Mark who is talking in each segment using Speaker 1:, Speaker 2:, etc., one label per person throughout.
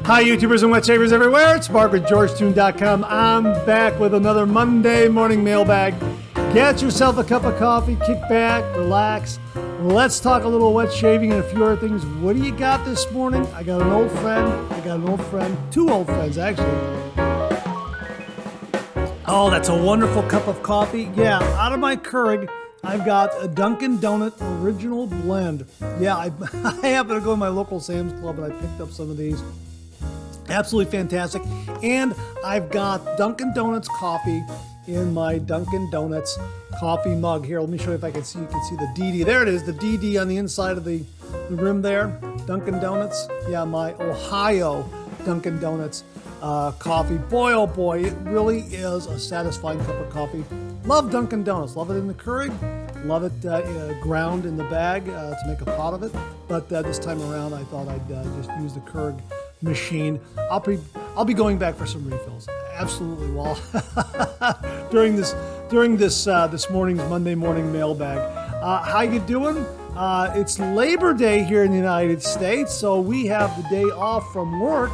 Speaker 1: Hi, YouTubers and wet shavers everywhere. It's Mark with GeorgeToon.com. I'm back with another Monday morning mailbag. Get yourself a cup of coffee, kick back, relax. Let's talk a little wet shaving and a few other things. What do you got this morning? I got an old friend. Two old friends, actually. Oh, that's a wonderful cup of coffee. Yeah, out of my Keurig, I've got a Dunkin' Donut Original Blend. Yeah, I happen to go to my local Sam's Club and I picked up some of these. Absolutely fantastic. And I've got Dunkin' Donuts coffee in my Dunkin' Donuts coffee mug. Here, let me show you if I can see. You can see the DD. There it is, the DD on the inside of the rim there. Dunkin' Donuts. Yeah, my Ohio Dunkin' Donuts coffee. Boy, oh boy, it really is a satisfying cup of coffee. Love Dunkin' Donuts. Love it in the Keurig. Love it ground in the bag to make a pot of it. But this time around, I thought I'd just use the Keurig machine. I'll be going back for some refills. Absolutely. Well, during this morning's Monday morning mailbag. How you doing? It's Labor Day here in the United States, so we have the day off from work.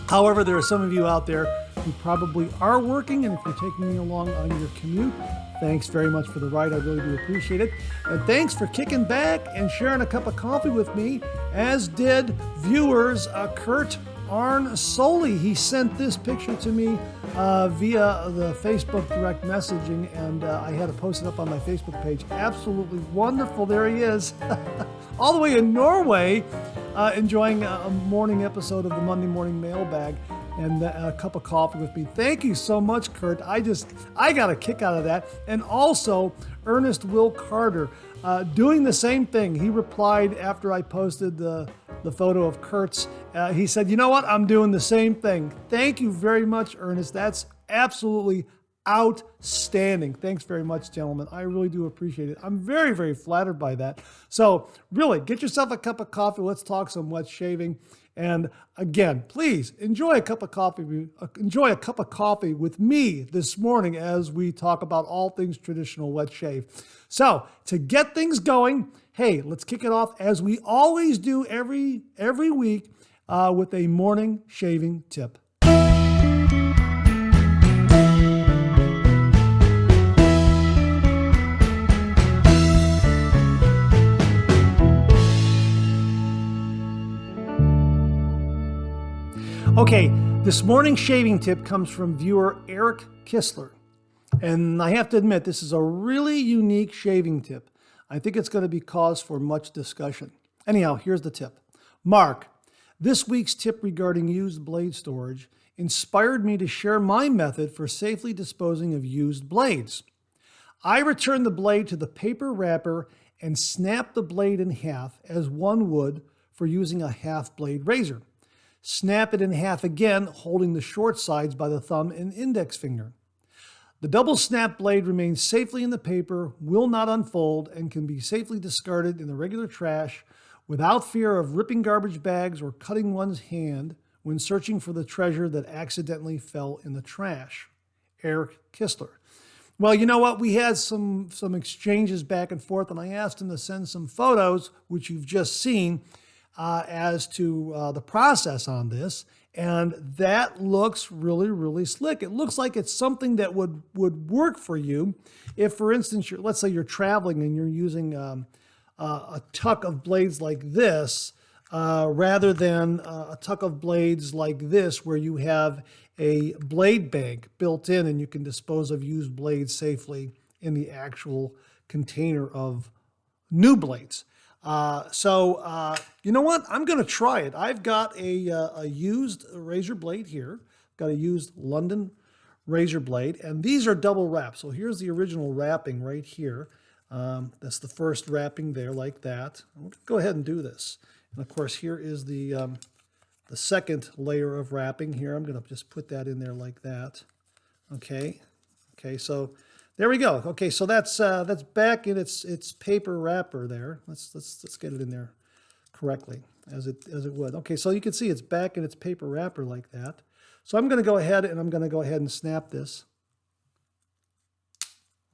Speaker 1: However, there are some of you out there who probably are working, and if you're taking me along on your commute, thanks very much for the ride. I really do appreciate it. And thanks for kicking back and sharing a cup of coffee with me, as did viewers Kurt Arn Soley. He sent this picture to me via the Facebook direct messaging, and I had to post it up on my Facebook page. Absolutely wonderful. There he is. All the way in Norway, enjoying a morning episode of the Monday Morning Mailbag and a cup of coffee with me. Thank you so much, Kurt. I got a kick out of that. And also, Ernest Will Carter doing the same thing. He replied after I posted the photo of Kurt's. He said, you know what? I'm doing the same thing. Thank you very much, Ernest. That's absolutely outstanding. Thanks very much, gentlemen. I really do appreciate it. I'm very, very flattered by that. So really, get yourself a cup of coffee. Let's talk some wet shaving. And again, please enjoy a cup of coffee. Enjoy a cup of coffee with me this morning as we talk about all things traditional wet shave. So to get things going, hey, let's kick it off as we always do every week with a morning shaving tip. Okay, this morning's shaving tip comes from viewer Eric Kistler. And I have to admit, this is a really unique shaving tip. I think it's going to be cause for much discussion. Anyhow, here's the tip. Mark, this week's tip regarding used blade storage inspired me to share my method for safely disposing of used blades. I return the blade to the paper wrapper and snap the blade in half as one would for using a half blade razor. Snap it in half again, holding the short sides by the thumb and index finger. The double snap blade remains safely in the paper, will not unfold, and can be safely discarded in the regular trash without fear of ripping garbage bags or cutting one's hand when searching for the treasure that accidentally fell in the trash. Eric Kistler. Well, you know what? We had some exchanges back and forth, and I asked him to send some photos, which you've just seen, as to the process on this, and that looks really, really slick. It looks like it's something that would work for you if, for instance, let's say you're traveling and you're using a tuck of blades like this rather than a tuck of blades like this where you have a blade bank built in and you can dispose of used blades safely in the actual container of new blades. You know what? I'm going to try it. I've got a used razor blade here. Got a used London razor blade, and these are double wrapped. So here's the original wrapping right here. That's the first wrapping there, like that. I'm going to go ahead and do this. And of course, here is the second layer of wrapping here. I'm going to just put that in there like that. Okay. So there we go. Okay, so that's back in its paper wrapper there. Let's get it in there correctly as it would. Okay, so you can see it's back in its paper wrapper like that. So I'm going to go ahead and snap this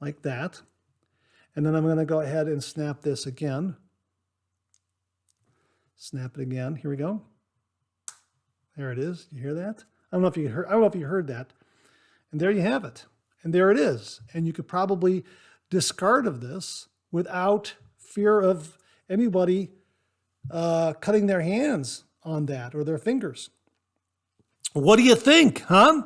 Speaker 1: like that. And then I'm going to go ahead and snap this again. Snap it again. Here we go. There it is. You hear that? I don't know if you heard that. And there you have it. And there it is. And you could probably discard of this without fear of anybody cutting their hands on that or their fingers. What do you think, huh?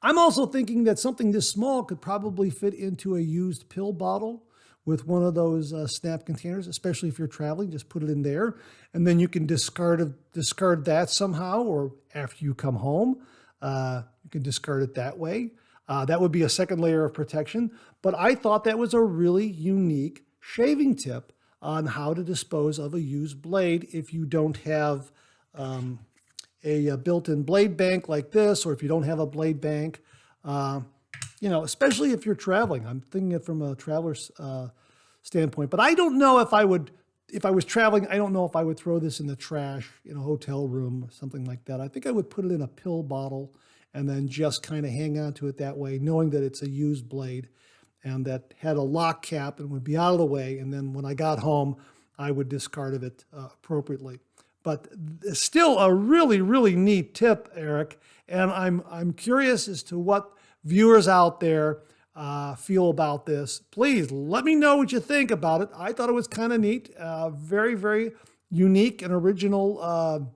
Speaker 1: I'm also thinking that something this small could probably fit into a used pill bottle with one of those snap containers, especially if you're traveling. Just put it in there, and then you can discard that somehow, or after you come home, you can discard it that way. That would be a second layer of protection. But I thought that was a really unique shaving tip on how to dispose of a used blade if you don't have a built-in blade bank like this, or if you don't have a blade bank, especially if you're traveling. I'm thinking it from a traveler's standpoint, but I don't know if I was traveling, I don't know if I would throw this in the trash in a hotel room or something like that. I think I would put it in a pill bottle and then just kind of hang on to it that way, knowing that it's a used blade and that had a lock cap and would be out of the way. And then when I got home, I would discard of it appropriately. But still a really, really neat tip, Eric. And I'm curious as to what viewers out there feel about this. Please let me know what you think about it. I thought it was kind of neat. Very, very unique and original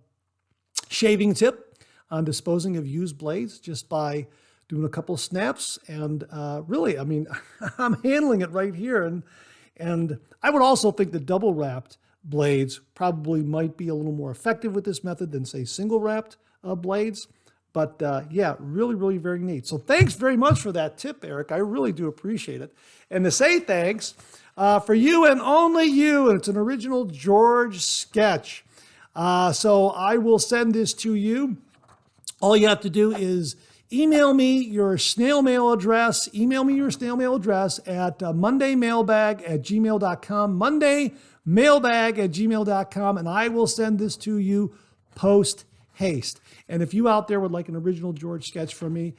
Speaker 1: shaving tip on disposing of used blades just by doing a couple snaps. And really, I mean, I'm handling it right here. And I would also think the double wrapped blades probably might be a little more effective with this method than, say, single wrapped blades. But yeah, really, really very neat. So thanks very much for that tip, Eric. I really do appreciate it. And to say thanks, for you and only you, and it's an original George sketch. So I will send this to you. All you have to do is email me your snail mail address. Email me your snail mail address at mondaymailbag@gmail.com. mondaymailbag@gmail.com, and I will send this to you post haste. And if you out there would like an original George sketch from me,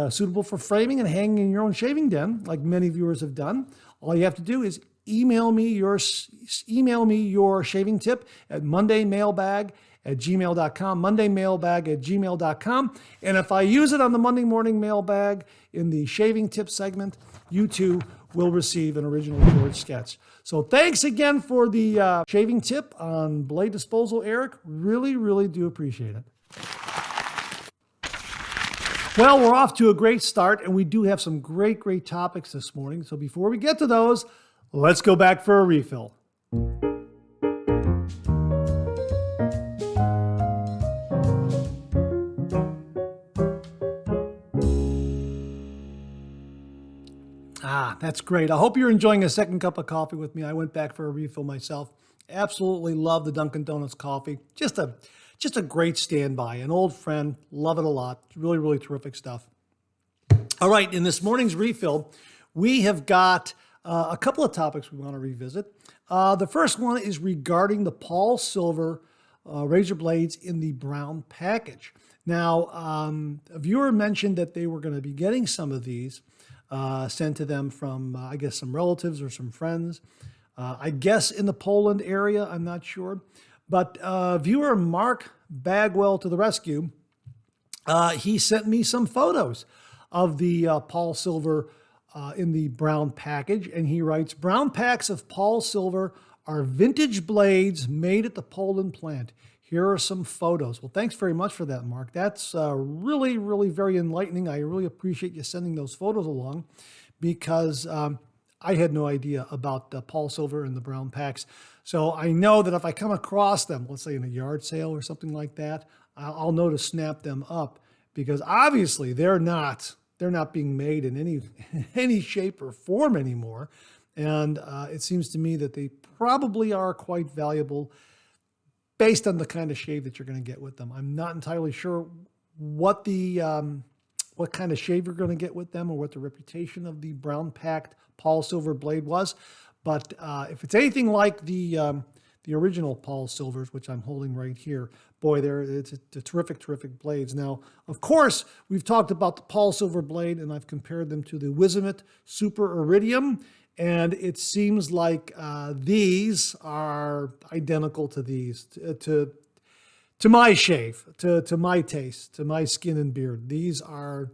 Speaker 1: suitable for framing and hanging in your own shaving den, like many viewers have done, all you have to do is email me your shaving tip at mondaymailbag@gmail.com, mondaymailbag@gmail.com. And if I use it on the Monday morning mailbag in the shaving tip segment, you too will receive an original George sketch. So thanks again for the shaving tip on blade disposal, Eric. Really, really do appreciate it. Well, we're off to a great start, and we do have some great, great topics this morning. So before we get to those, let's go back for a refill. That's great. I hope you're enjoying a second cup of coffee with me. I went back for a refill myself. Absolutely love the Dunkin' Donuts coffee. Just a great standby, an old friend. Love it a lot. Really, really terrific stuff. All right, in this morning's refill, we have got a couple of topics we want to revisit. The first one is regarding the Paul Silver razor blades in the brown package. Now, a viewer mentioned that they were going to be getting some of these sent to them from, I guess, some relatives or some friends. I guess in the Poland area, I'm not sure. But viewer Mark Bagwell to the rescue, he sent me some photos of the Paul Silver in the brown package. And he writes, brown packs of Paul Silver are vintage blades made at the Poland plant. Here are some photos. Well, thanks very much for that, Mark. That's really, really very enlightening. I really appreciate you sending those photos along because I had no idea about Paul Silver and the brown packs. So I know that if I come across them, let's say in a yard sale or something like that, I'll know to snap them up because obviously they're not being made in any shape or form anymore. And it seems to me that they probably are quite valuable based on the kind of shave that you're going to get with them. I'm not entirely sure what kind of shave you're going to get with them or what the reputation of the brown packed Paul Silver blade was. But if it's anything like the original Paul Silvers, which I'm holding right here, boy, it's a terrific, terrific blades. Now, of course, we've talked about the Paul Silver blade, and I've compared them to the Wickham Super Iridium. And it seems like these are identical to these. To to my shave, to my taste, to my skin and beard. These are,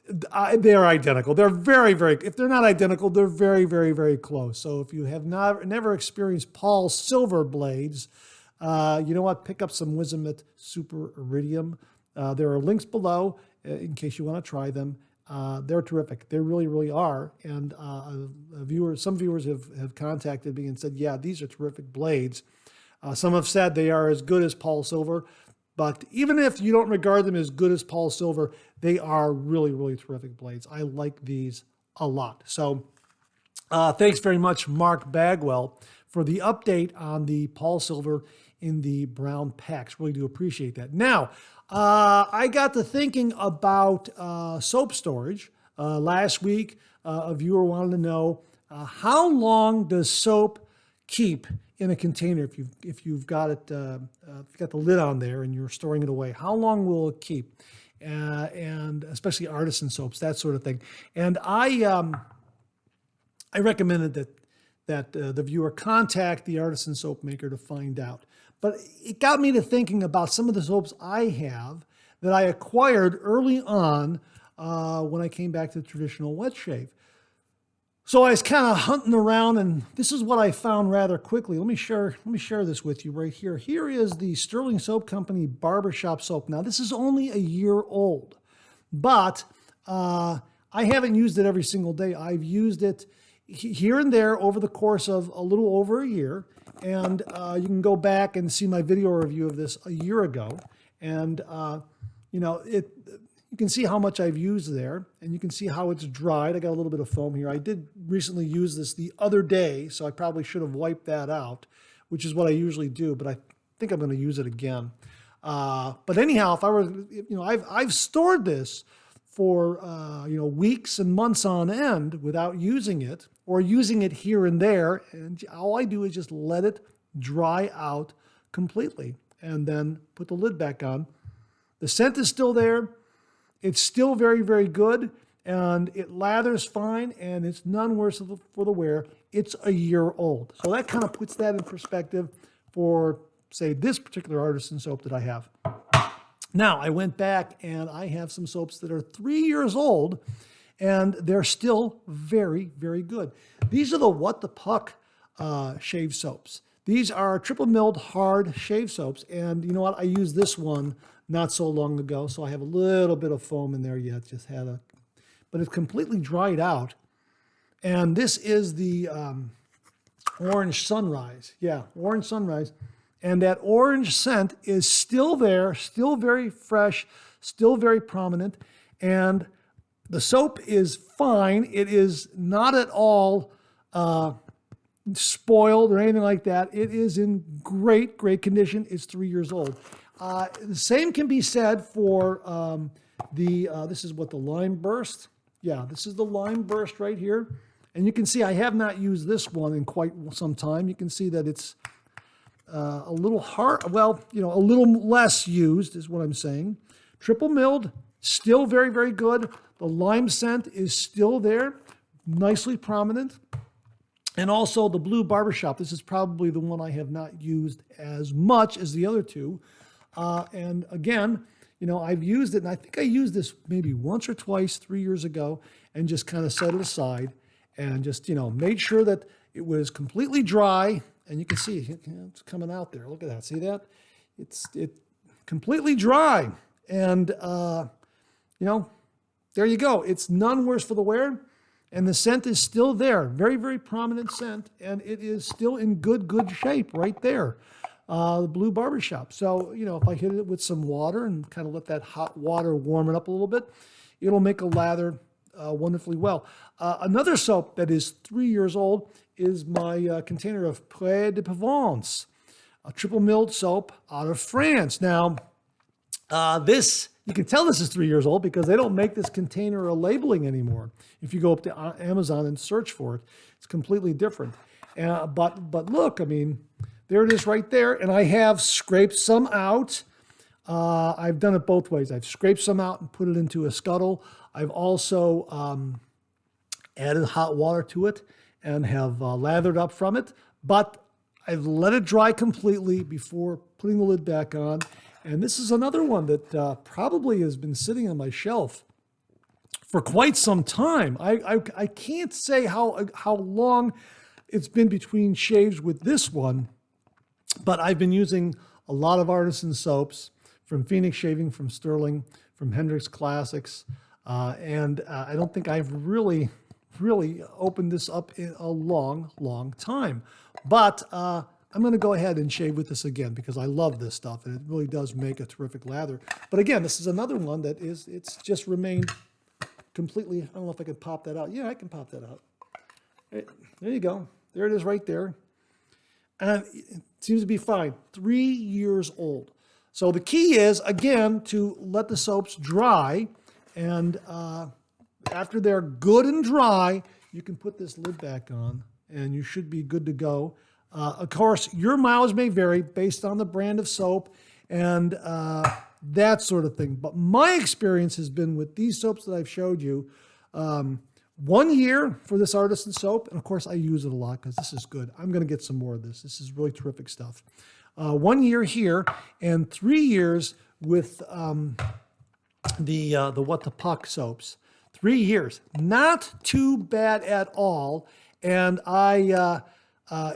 Speaker 1: they're identical. They're very, very, if they're not identical, they're very, very, very close. So if you have never experienced Paul Silver blades, you know what? Pick up some Wisdom Super Iridium. There are links below in case you want to try them. They're terrific. They really, really are. And some viewers have contacted me and said, yeah, these are terrific blades. Some have said they are as good as Paul Silver. But even if you don't regard them as good as Paul Silver, they are really, really terrific blades. I like these a lot. So thanks very much, Mark Bagwell, for the update on the Paul Silver in the brown packs. Really do appreciate that. Now, I got to thinking about soap storage. Last week, a viewer wanted to know how long does soap keep in a container if you've got it, if you've got the lid on there and you're storing it away. How long will it keep? And especially artisan soaps, that sort of thing. And I recommended that the viewer contact the artisan soap maker to find out. But it got me to thinking about some of the soaps I have that I acquired early on when I came back to the traditional wet shave. So I was kind of hunting around, and this is what I found rather quickly. Let me share this with you right here. Here is the Sterling Soap Company Barbershop Soap. Now, this is only a year old, but I haven't used it every single day. I've used it here and there over the course of a little over a year, and you can go back and see my video review of this a year ago, and you can see how much I've used there, and you can see how it's dried. I got a little bit of foam here. I did recently use this the other day, so I probably should have wiped that out, which is what I usually do, but I think I'm going to use it again. But anyhow, if I were, I've stored this for, weeks and months on end without using it, or using it here and there, and all I do is just let it dry out completely, and then put the lid back on. The scent is still there. It's still very, very good, and it lathers fine, and it's none worse for the wear. It's a year old. So that kind of puts that in perspective for, say, this particular artisan soap that I have. Now, I went back, and I have some soaps that are 3 years old, and they're still very, very good. These are the What the Puck shave soaps. These are triple milled hard shave soaps, and you know what? I used this one not so long ago, so I have a little bit of foam in there yet. But it's completely dried out. And this is the Orange Sunrise. Yeah, Orange Sunrise. And that orange scent is still there, still very fresh, still very prominent. And the soap is fine. It is not at all spoiled or anything like that. It is in great, great condition. It's 3 years old. The same can be said for this is what, the Lime Burst? Yeah, this is the Lime Burst right here. And you can see I have not used this one in quite some time. You can see that it's a little hard, well, a little less used is what I'm saying. Triple milled, still very, very good. The lime scent is still there, nicely prominent. And also the Blue Barbershop. This is probably the one I have not used as much as the other two. And again, I've used it, and I think I used this maybe once or twice 3 years ago, and just kind of set it aside and just, made sure that it was completely dry. And you can see it's coming out there. Look at that. See that? It's completely dry. And, there you go. It's none worse for the wear. And the scent is still there. Very, very prominent scent. And it is still in good shape right there. The Blue Barbershop. So, if I hit it with some water and kind of let that hot water warm it up a little bit, it'll make a lather wonderfully well. Another soap that is 3 years old is my container of Près de Provence, a triple milled soap out of France. Now, you can tell this is 3 years old because they don't make this container or labeling anymore. If you go up to Amazon and search for it, it's completely different. But look, there it is right there. And I have scraped some out. I've done it both ways. I've scraped some out and put it into a scuttle. I've also added hot water to it and have lathered up from it. But I've let it dry completely before putting the lid back on. And this is another one that probably has been sitting on my shelf for quite some time. I can't say how long it's been between shaves with this one, but I've been using a lot of artisan soaps from Phoenix Shaving, from Stirling, from Hendrix Classics, and I don't think I've really opened this up in a long time. But I'm going to go ahead and shave with this again because I love this stuff, and it really does make a terrific lather. But again, this is another one that it's just remained completely. I don't know if I can pop that out. Yeah, I can pop that out. Right, there you go. There it is right there. And it seems to be fine. 3 years old. So the key is, again, to let the soaps dry. And after they're good and dry, you can put this lid back on and you should be good to go. Of course, your mileage may vary based on the brand of soap and that sort of thing. But my experience has been with these soaps that I've showed you, 1 year for this artisan soap. And of course, I use it a lot because this is good. I'm going to get some more of this. This is really terrific stuff. 1 year here and 3 years with the What the Puck soaps. 3 years. Not too bad at all. And I...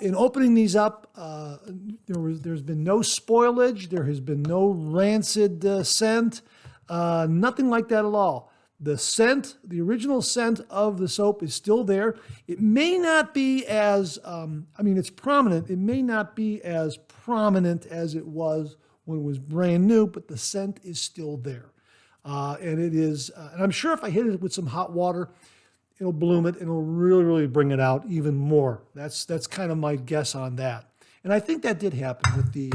Speaker 1: in opening these up, there's been no spoilage. There has been no rancid scent. Nothing like that at all. The scent, the original scent of the soap is still there. It may not be as, it's prominent. It may not be as prominent as it was when it was brand new, but the scent is still there. And it is, and I'm sure if I hit it with some hot water, it'll bloom it and it'll really bring it out even more. That's kind of my guess on that. And I think that did happen with the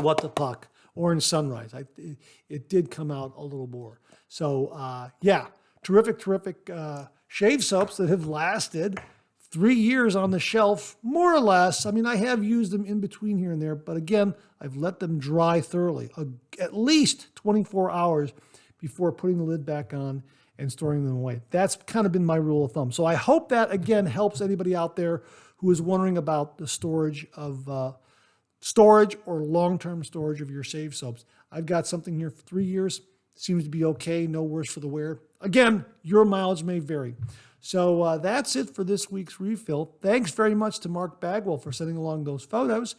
Speaker 1: What the Puck Orange Sunrise. It did come out a little more. So yeah, terrific shave soaps that have lasted 3 years on the shelf, more or less. I mean, I have used them in between here and there, but again, I've let them dry thoroughly, at least 24 hours before putting the lid back on and storing them away. That's kind of been my rule of thumb. So I hope that, again, helps anybody out there who is wondering about the storage or long-term storage of your shave soaps. I've got something here for 3 years. Seems to be okay, no worse for the wear. Again, your mileage may vary. So that's it for this week's refill. Thanks very much to Mark Bagwell for sending along those photos.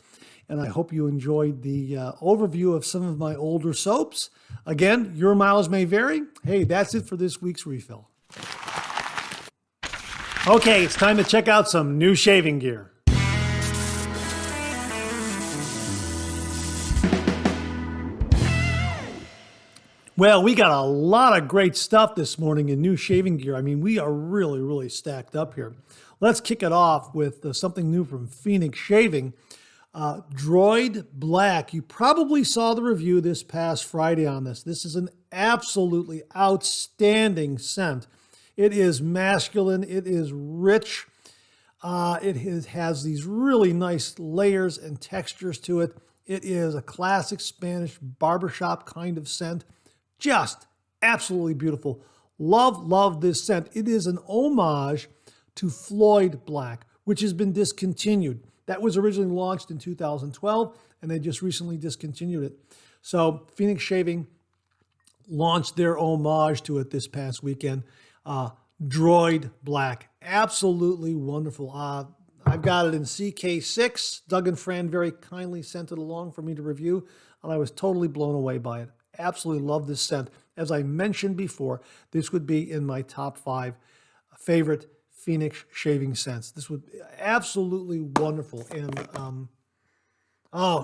Speaker 1: And I hope you enjoyed the overview of some of my older soaps. Again, your miles may vary. Hey, that's it for this week's refill. Okay, it's time to check out some new shaving gear. Well, we got a lot of great stuff this morning in new shaving gear. I mean, we are really stacked up here. Let's kick it off with something new from Phoenix Shaving. Droid Black. You probably saw the review this past Friday on this. This is an absolutely outstanding scent. It is masculine. It is rich. It has these really nice layers and textures to it. It is a classic Spanish barbershop kind of scent. Just absolutely beautiful. Love this scent. It is an homage to Floyd Black, which has been discontinued. That was originally launched in 2012, and they just recently discontinued it. So Phoenix Shaving launched their homage to it this past weekend. Droid Black. Absolutely wonderful. I've got it in CK6. Doug and Fran very kindly sent it along for me to review, and I was totally blown away by it. Absolutely love this scent. As I mentioned before, this would be in my top 5 favorite Phoenix Shaving scents. This would be absolutely wonderful. And,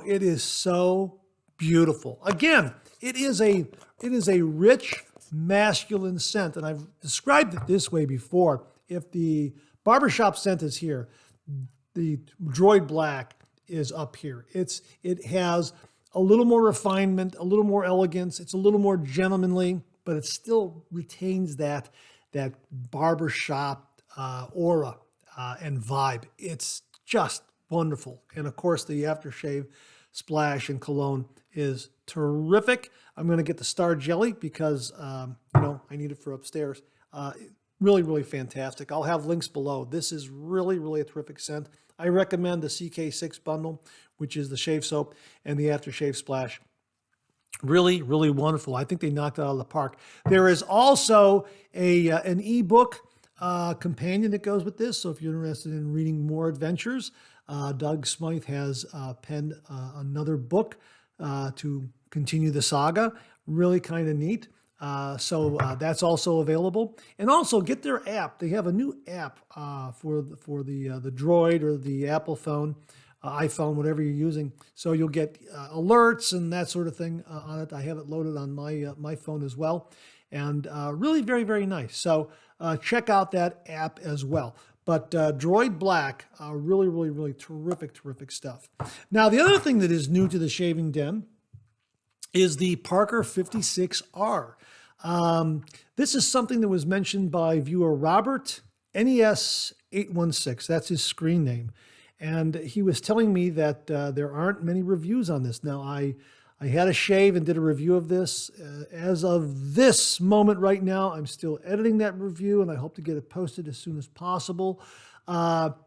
Speaker 1: it is so beautiful. Again, it is a rich, masculine scent. And I've described it this way before. If the barbershop scent is here, the Droid Black is up here. It has a little more refinement, a little more elegance. It's a little more gentlemanly, but it still retains that barbershop aura and vibe. It's just wonderful. And of course, the aftershave splash and cologne is terrific. I'm going to get the Star Jelly because, I need it for upstairs. Really fantastic. I'll have links below. This is really a terrific scent. I recommend the CK6 bundle, which is the shave soap and the aftershave splash. Really, really wonderful. I think they knocked it out of the park. There is also an ebook companion that goes with this. So if you're interested in reading more adventures, Doug Smythe has penned another book to continue the saga. Really kind of neat. So that's also available. And also get their app. They have a new app for the Droid or the Apple phone, iPhone, whatever you're using. So you'll get alerts and that sort of thing on it. I have it loaded on my phone as well. And really very, very nice. So check out that app as well. But Droid Black, really, really, really terrific, terrific stuff. Now, the other thing that is new to the Shaving Den is the Parker 56R. This is something that was mentioned by viewer Robert, NES816. That's his screen name. And he was telling me that there aren't many reviews on this. Now, I had a shave and did a review of this. As of this moment right now, I'm still editing that review, and I hope to get it posted as soon as possible.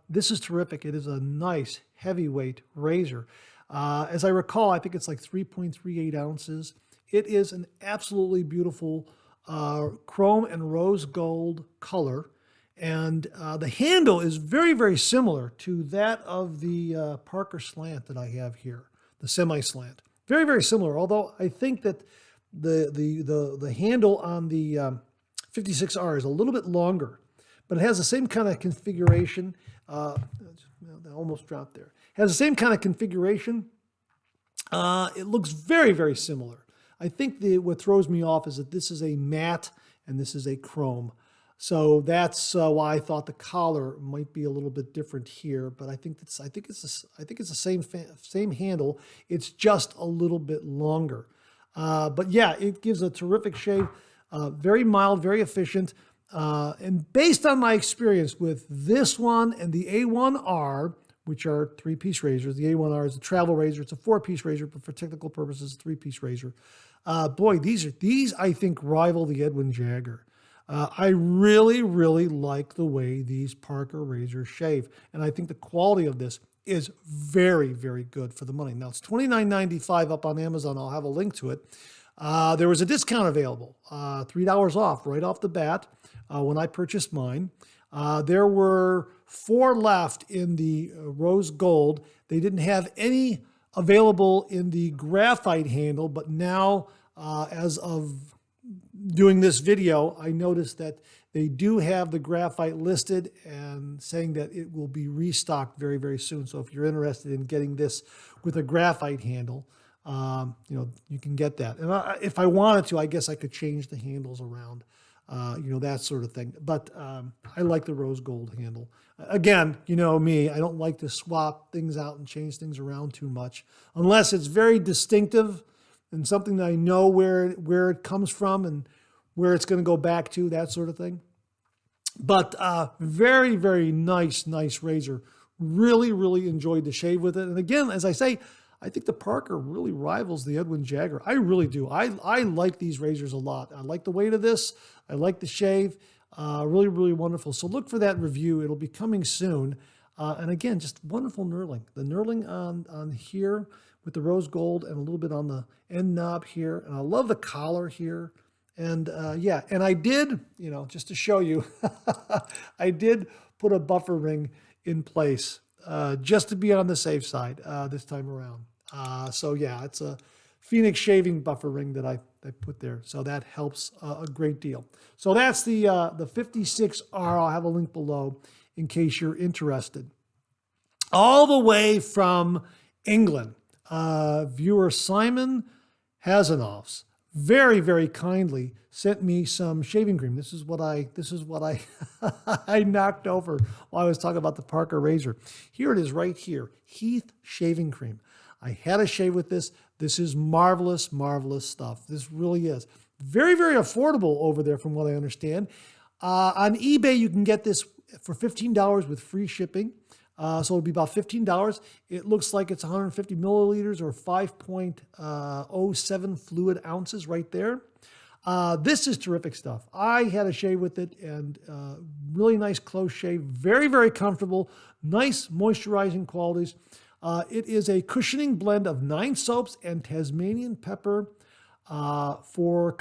Speaker 1: This is terrific. It is a nice, heavyweight razor. As I recall, I think it's like 3.38 ounces. It is an absolutely beautiful chrome and rose gold color. And the handle is very, very similar to that of the Parker slant that I have here, the semi-slant. Very, very similar, although I think that the handle on the 56R is a little bit longer, but it has the same kind of configuration. That almost dropped there. It has the same kind of configuration. It looks very, very similar. I think what throws me off is that this is a matte and this is a chrome. So that's why I thought the collar might be a little bit different here, but I think it's the same handle. It's just a little bit longer. But yeah, it gives a terrific shave. Very mild, very efficient. And based on my experience with this one and the A1R, which are 3-piece razors, the A1R is a travel razor. It's a 4-piece razor, but for technical purposes, 3-piece razor. Boy, these I think rival the Edwin Jagger. I really, really like the way these Parker razors shave. And I think the quality of this is very, very good for the money. Now, it's $29.95 up on Amazon. I'll have a link to it. There was a discount available, $3 off right off the bat when I purchased mine. There were 4 left in the rose gold. They didn't have any available in the graphite handle, but now as of doing this video, I noticed that they do have the graphite listed and saying that it will be restocked very, very soon. So if you're interested in getting this with a graphite handle, you can get that. And if I wanted to, I guess I could change the handles around, that sort of thing. But I like the rose gold handle. Again, you know me, I don't like to swap things out and change things around too much, unless it's very distinctive and something that I know where it comes from and where it's going to go back to, that sort of thing. But very, very nice razor. Really, really enjoyed the shave with it. And again, as I say, I think the Parker really rivals the Edwin Jagger. I really do. I like these razors a lot. I like the weight of this. I like the shave. Really, really wonderful. So look for that review. It'll be coming soon. And again, just wonderful knurling. The knurling on here with the rose gold and a little bit on the end knob here. And I love the collar here. And yeah, and I did, just to show you, I did put a buffer ring in place just to be on the safe side this time around. So yeah, it's a Phoenix shaving buffer ring that I put there. So that helps a great deal. So that's the 56R. I'll have a link below in case you're interested. All the way from England, viewer Simon Hazanovs very, very kindly sent me some shaving cream. This is what I I knocked over while I was talking about the Parker razor. Here it is right here, Heath shaving cream. I had a shave with this. This is marvelous, marvelous stuff. This really is. Very, very affordable over there from what I understand. On eBay, you can get this for $15 with free shipping. So it'll be about $15. It looks like it's 150 milliliters or 5.07 fluid ounces right there. This is terrific stuff. I had a shave with it, and really nice close shave. Very, very comfortable. Nice moisturizing qualities. It is a cushioning blend of 9 soaps and Tasmanian pepper for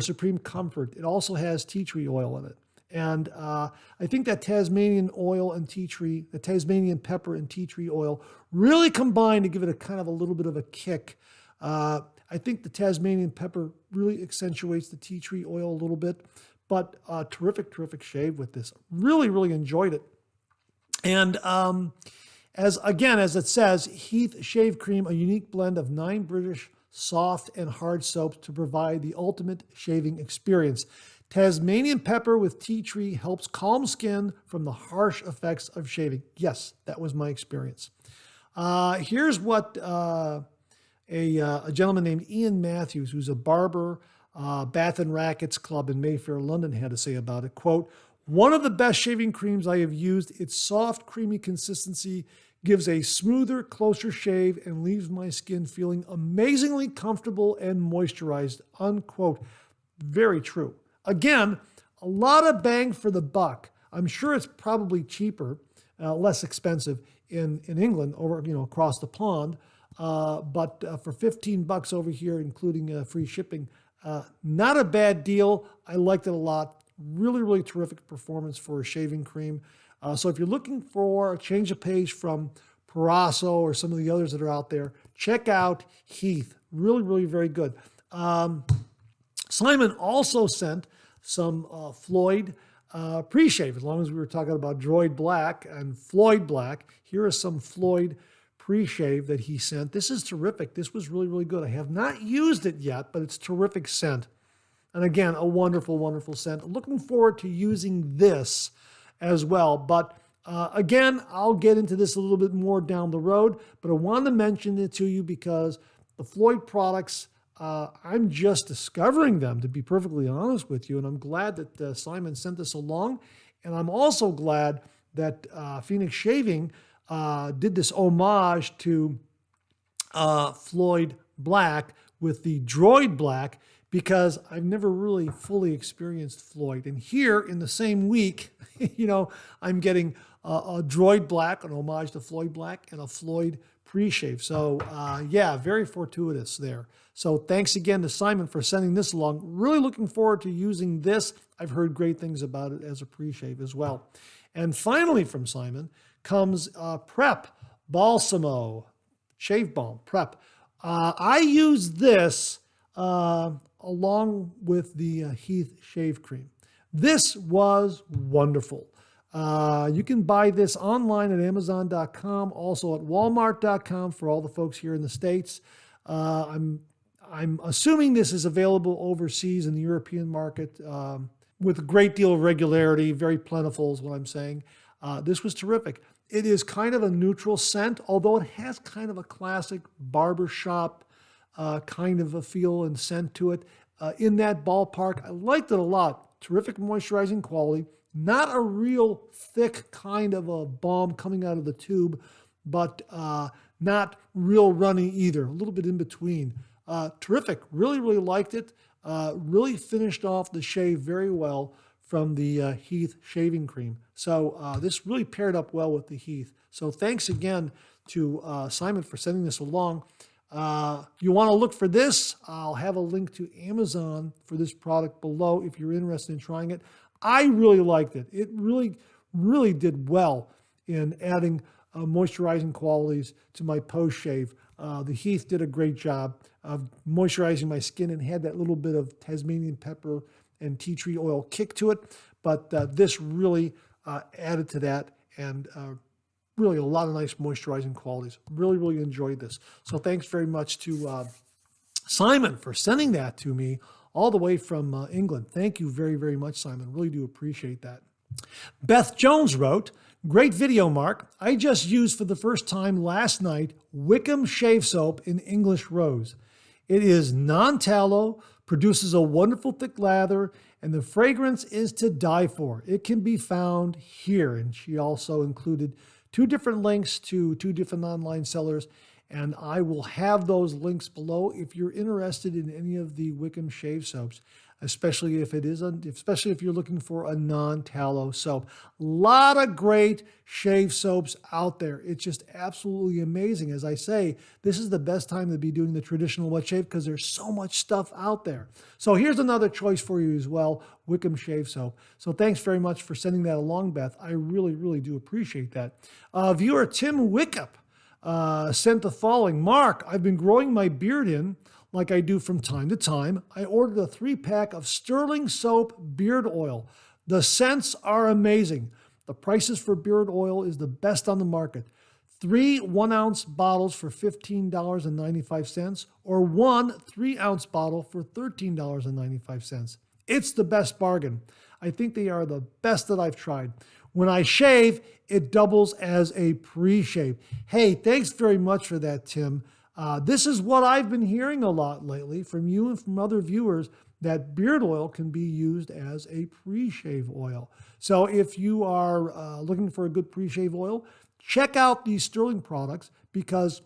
Speaker 1: supreme comfort. It also has tea tree oil in it. And I think that Tasmanian oil and tea tree, the Tasmanian pepper and tea tree oil really combine to give it a kind of a little bit of a kick. I think the Tasmanian pepper really accentuates the tea tree oil a little bit, but terrific, terrific shave with this. Really, really enjoyed it. And as it says, Heath Shave Cream, a unique blend of 9 British soft and hard soaps to provide the ultimate shaving experience. Tasmanian pepper with tea tree helps calm skin from the harsh effects of shaving. Yes, that was my experience. Here's what a gentleman named Ian Matthews, who's a barber, Bath and Rackets Club in Mayfair, London, had to say about it. Quote, "One of the best shaving creams I have used. Its soft, creamy consistency gives a smoother, closer shave and leaves my skin feeling amazingly comfortable and moisturized." Unquote. Very true. Again, a lot of bang for the buck. I'm sure it's probably cheaper, less expensive in England over, across the pond. But for $15 over here, including free shipping, not a bad deal. I liked it a lot. Really, really terrific performance for a shaving cream. So if you're looking for a change of pace from Parasso or some of the others that are out there, check out Heath. Really, really very good. Simon also sent some Floyd pre-shave, as long as we were talking about Droid Black and Floyd Black. Here is some Floyd pre-shave that he sent. This is terrific. This was really, really good. I have not used it yet, but it's terrific scent. And again, a wonderful, wonderful scent. Looking forward to using this as well. But again, I'll get into this a little bit more down the road, but I wanted to mention it to you because the Floyd products, I'm just discovering them, to be perfectly honest with you. And I'm glad that Simon sent this along. And I'm also glad that Phoenix Shaving did this homage to Floyd Black with the Droid Black, because I've never really fully experienced Floyd. And here in the same week, I'm getting a Droid Black, an homage to Floyd Black, and a Floyd pre-shave. So yeah, very fortuitous there. So thanks again to Simon for sending this along. Really looking forward to using this. I've heard great things about it as a pre-shave as well. And finally from Simon comes Prep Balsamo Shave Balm Prep. I use this along with the Heath Shave Cream. This was wonderful. You can buy this online at Amazon.com, also at Walmart.com for all the folks here in the States. I'm assuming this is available overseas in the European market with a great deal of regularity, very plentiful is what I'm saying. This was terrific. It is kind of a neutral scent, although it has kind of a classic barbershop kind of a feel and scent to it. In that ballpark, I liked it a lot. Terrific moisturizing quality. Not a real thick kind of a balm coming out of the tube, but not real runny either. A little bit in between. Terrific. Really, really liked it. Really finished off the shave very well from the Heath shaving cream. So this really paired up well with the Heath. So thanks again to Simon for sending this along. You want to look for this? I'll have a link to Amazon for this product below if you're interested in trying it. I really liked it. It really, really did well in adding moisturizing qualities to my post-shave. The Heath did a great job of moisturizing my skin and had that little bit of Tasmanian pepper and tea tree oil kick to it. But this really added to that, and really a lot of nice moisturizing qualities. Really, really enjoyed this. So thanks very much to Simon for sending that to me all the way from England. Thank you very, very much, Simon. Really do appreciate that. Beth Jones wrote, "Great video, Mark. I just used for the first time last night Wickham shave soap in English Rose. It is non-tallow, produces a wonderful thick lather, and the fragrance is to die for. It can be found here." And she also included 2 different links to 2 different online sellers. And I will have those links below if you're interested in any of the Wickham shave soaps, especially if you're looking for a non-tallow soap. A lot of great shave soaps out there. It's just absolutely amazing. As I say, this is the best time to be doing the traditional wet shave because there's so much stuff out there. So here's another choice for you as well, Wickham shave soap. So thanks very much for sending that along, Beth. I really, really do appreciate that. Viewer Tim Wickham sent the following. Mark, I've been growing my beard in like I do from time to time. I ordered a 3-pack of Stirling Soap Beard Oil. The scents are amazing. The prices for beard oil is the best on the market. 3 1-ounce bottles for $15.95 or 1 3-ounce bottle for $13.95. It's the best bargain. I think they are the best that I've tried. When I shave, it doubles as a pre-shave. Hey, thanks very much for that, Tim. This is what I've been hearing a lot lately from you and from other viewers, that beard oil can be used as a pre-shave oil. So if you are looking for a good pre-shave oil, check out these Stirling products because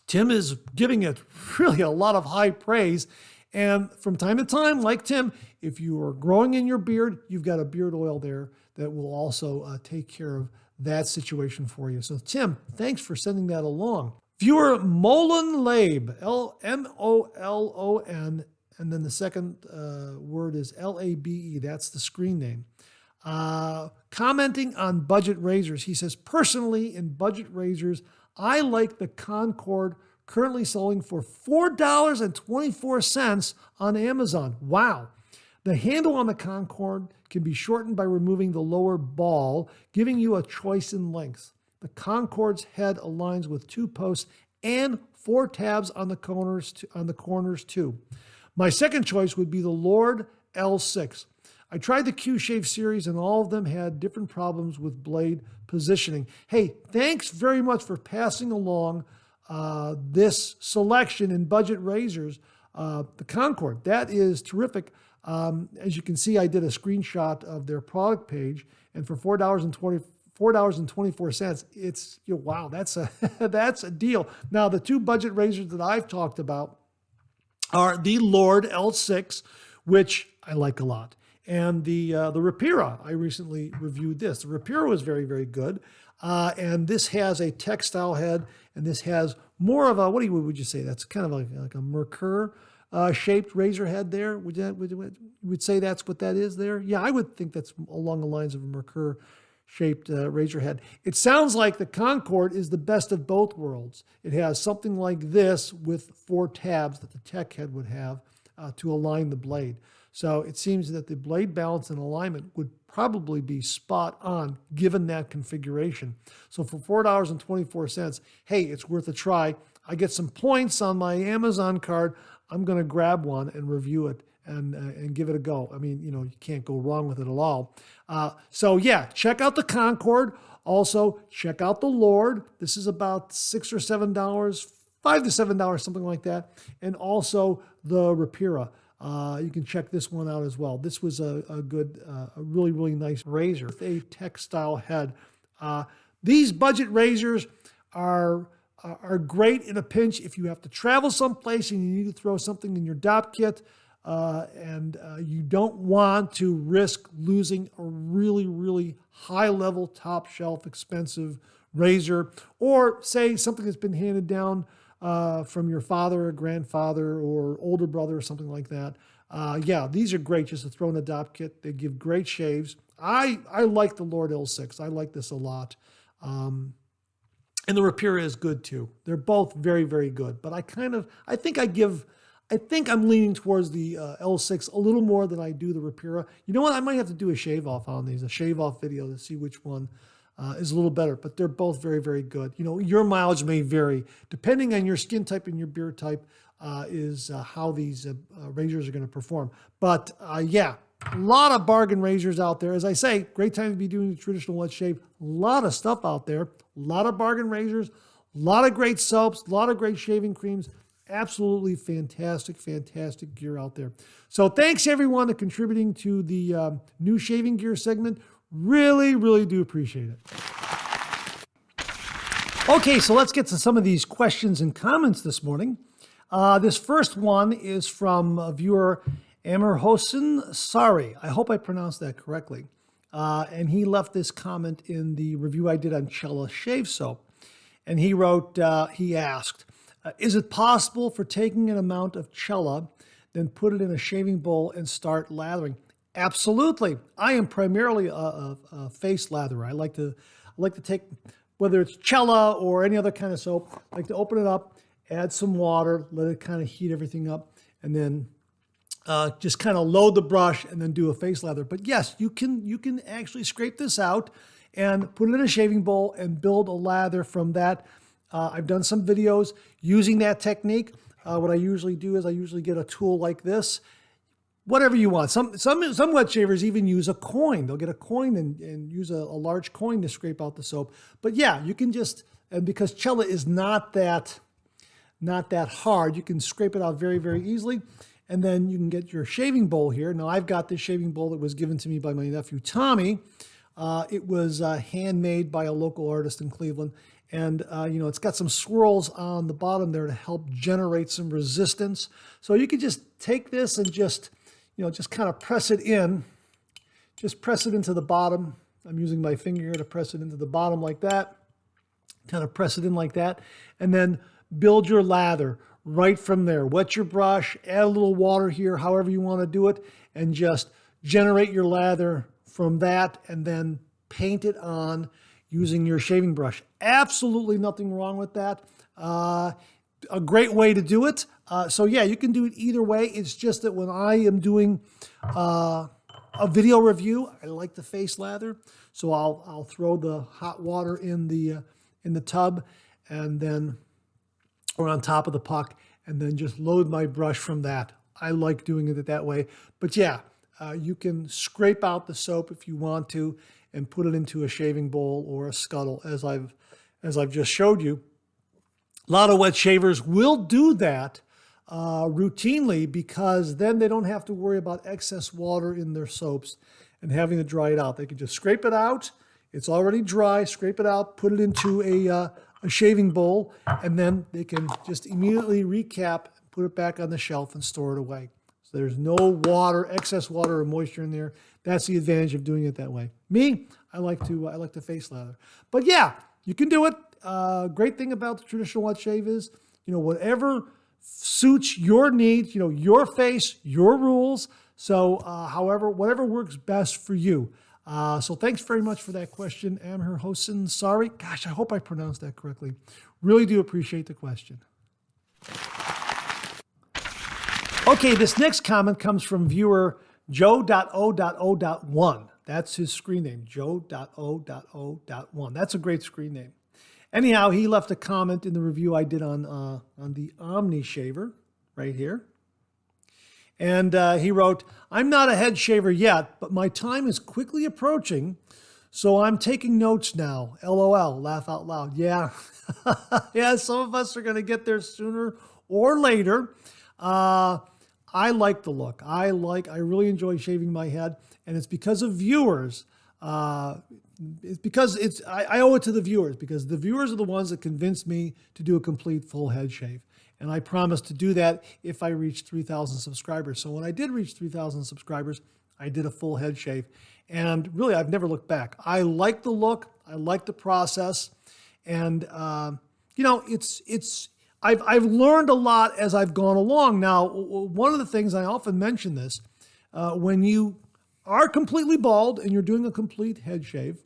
Speaker 1: Tim is giving it really a lot of high praise. And from time to time, like Tim, if you are growing in your beard, you've got a beard oil there that will also take care of that situation for you. So Tim, thanks for sending that along. Viewer Molon Labe, L-M-O-L-O-N, and then the second word is L-A-B-E. That's the screen name. Commenting on budget razors, he says, personally, in budget razors, I like the Concord, currently selling for $4.24 on Amazon. Wow. The handle on the Concord can be shortened by removing the lower ball, giving you a choice in lengths. The Concord's head aligns with 2 posts and 4 tabs on the corners too. My second choice would be the Lord L6. I tried the Q-Shave series and all of them had different problems with blade positioning. Hey, thanks very much for passing along this selection in budget razors. The Concord, that is terrific. As you can see, I did a screenshot of their product page, and for $4.24, it's, wow, that's a that's a deal. Now, the 2 budget razors that I've talked about are the Lord L6, which I like a lot, and the Rapira. I recently reviewed this. The Rapira was very, very good, and this has a textile head, and this has more of a, what would you say? That's kind of like a Mercur shaped razor head there. Would say that's what that is there? Yeah, I would think that's along the lines of a Mercur shaped razor head. It sounds like the Concord is the best of both worlds. It has something like this with 4 tabs that the tech head would have to align the blade. So it seems that the blade balance and alignment would probably be spot on given that configuration. So for $4.24, hey, it's worth a try. I get some points on my Amazon card. I'm going to grab one and review it and give it a go. I mean, you can't go wrong with it at all. So yeah, check out the Concord. Also, check out the Lord. This is about $6 or $7, $5 to $7, something like that. And also the Rapira. You can check this one out as well. This was a good, a really, really nice razor with a textile head. These budget razors are great in a pinch if you have to travel someplace and you need to throw something in your DOP kit and you don't want to risk losing a really, really high-level, top-shelf, expensive razor, or say something that's been handed down from your father or grandfather or older brother or something like that. Yeah, these are great just to throw in a DOP kit. They give great shaves. I like the Lord L6. I like this a lot. And the Rapira is good too. They're both very, very good. But I think I'm leaning towards the L6 a little more than I do the Rapira. You know what? I might have to do a shave off on these, a shave off video to see which one is a little better. But they're both very, very good. Your mileage may vary depending on your skin type and your beard type is how these razors are going to perform. But yeah, a lot of bargain razors out there. As I say, great time to be doing the traditional wet shave. A lot of stuff out there. A lot of bargain razors. A lot of great soaps. A lot of great shaving creams. Absolutely fantastic, fantastic gear out there. So thanks everyone for contributing to the new shaving gear segment. Really, really do appreciate it. Okay, so let's get to some of these questions and comments this morning. This first one is from a viewer, Henson. Sorry, I hope I pronounced that correctly. And he left this comment in the review I did on Cella shave soap. And he wrote, he asked, is it possible for taking an amount of Cella, then put it in a shaving bowl and start lathering? Absolutely. I am primarily a face latherer. I like to take, whether it's Cella or any other kind of soap, I like to open it up, add some water, let it kind of heat everything up, and then just kind of load the brush and then do a face lather. But yes, you can actually scrape this out and put it in a shaving bowl and build a lather from that. I've done some videos using that technique. What I usually do is I usually get a tool like this, whatever you want. Some wet shavers even use a coin. They'll get a coin and use a large coin to scrape out the soap. But yeah, you can just, and because Cella is not that hard, you can scrape it out very, very easily. And then you can get your shaving bowl here. Now I've got this shaving bowl that was given to me by my nephew, Tommy. It was handmade by a local artist in Cleveland. And, it's got some swirls on the bottom there to help generate some resistance. So you could just take this and just kind of press it in. Just press it into the bottom. I'm using my finger here to press it into the bottom like that. Kind of press it in like that. And then build your lather right from there. Wet your brush, add a little water here, however you want to do it, and just generate your lather from that and then paint it on using your shaving brush. Absolutely nothing wrong with that. A great way to do it. So yeah, you can do it either way. It's just that when I am doing a video review, I like the face lather. So I'll throw the hot water in the tub and then, or on top of the puck, and then just load my brush from that. I like doing it that way. But yeah, you can scrape out the soap if you want to and put it into a shaving bowl or a scuttle, as I've just showed you. A lot of wet shavers will do that routinely because then they don't have to worry about excess water in their soaps and having to dry it out. They can just scrape it out. It's already dry. Scrape it out, put it into a shaving bowl, and then they can just immediately recap, put it back on the shelf, and store it away. So there's no water, excess water or moisture in there. That's the advantage of doing it that way. Me, I like to face lather. But yeah, you can do it. Great thing about the traditional wet shave is, whatever suits your needs, your face, your rules. So whatever works best for you. So thanks very much for that question, Henson. Sorry. Gosh, I hope I pronounced that correctly. Really do appreciate the question. Okay, this next comment comes from viewer Joe.O.O.1. That's his screen name, Joe.O.O.1. That's a great screen name. Anyhow, he left a comment in the review I did on the OmniShaver right here. And he wrote, I'm not a head shaver yet, but my time is quickly approaching, so I'm taking notes now. LOL, laugh out loud. Yeah, yeah, some of us are going to get there sooner or later. I like the look. I really enjoy shaving my head, and it's because of viewers. It's because I owe it to the viewers, because the viewers are the ones that convinced me to do a complete full head shave. And I promised to do that if I reached 3,000 subscribers. So when I did reach 3,000 subscribers, I did a full head shave. And really, I've never looked back. I like the look. I like the process. And, I've learned a lot as I've gone along. Now, one of the things, I often mention this, when you are completely bald and you're doing a complete head shave,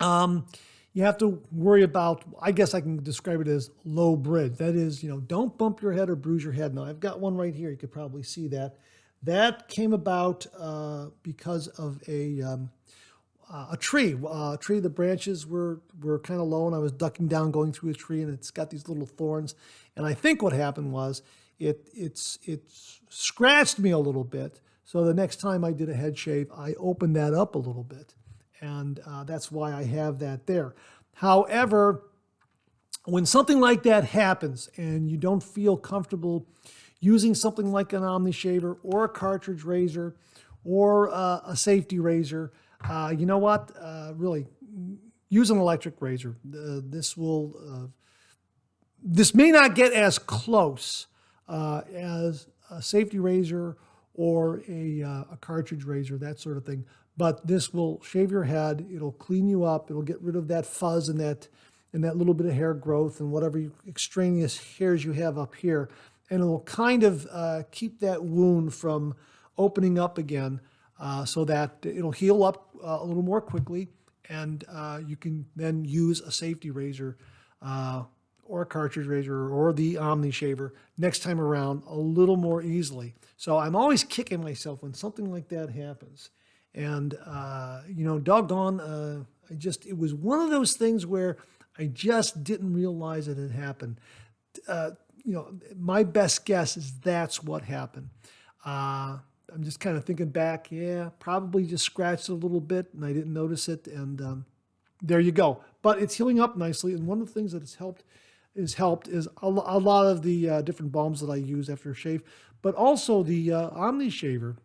Speaker 1: you have to worry about, I guess I can describe it as low bridge. That is, don't bump your head or bruise your head. Now, I've got one right here. You could probably see that. That came about because of a tree. The branches were kind of low, and I was ducking down going through a tree, and it's got these little thorns. And I think what happened was it scratched me a little bit. So the next time I did a head shave, I opened that up a little bit. And that's why I have that there. However, when something like that happens and you don't feel comfortable using something like an OmniShaver or a cartridge razor or a safety razor, you know what? Really, use an electric razor. This may not get as close as a safety razor or a cartridge razor, that sort of thing. But this will shave your head. It'll clean you up. It'll get rid of that fuzz and that little bit of hair growth and whatever extraneous hairs you have up here. And it'll kind of keep that wound from opening up again so that it'll heal up a little more quickly. And you can then use a safety razor or a cartridge razor or the OmniShaver next time around a little more easily. So I'm always kicking myself when something like that happens. And, doggone, it was one of those things where I just didn't realize it had happened. My best guess is that's what happened. I'm just kind of thinking back, probably just scratched a little bit and I didn't notice it. And there you go. But it's healing up nicely. And one of the things that has helped is a lot of the different balms that I use after a shave, but also the OmniShaver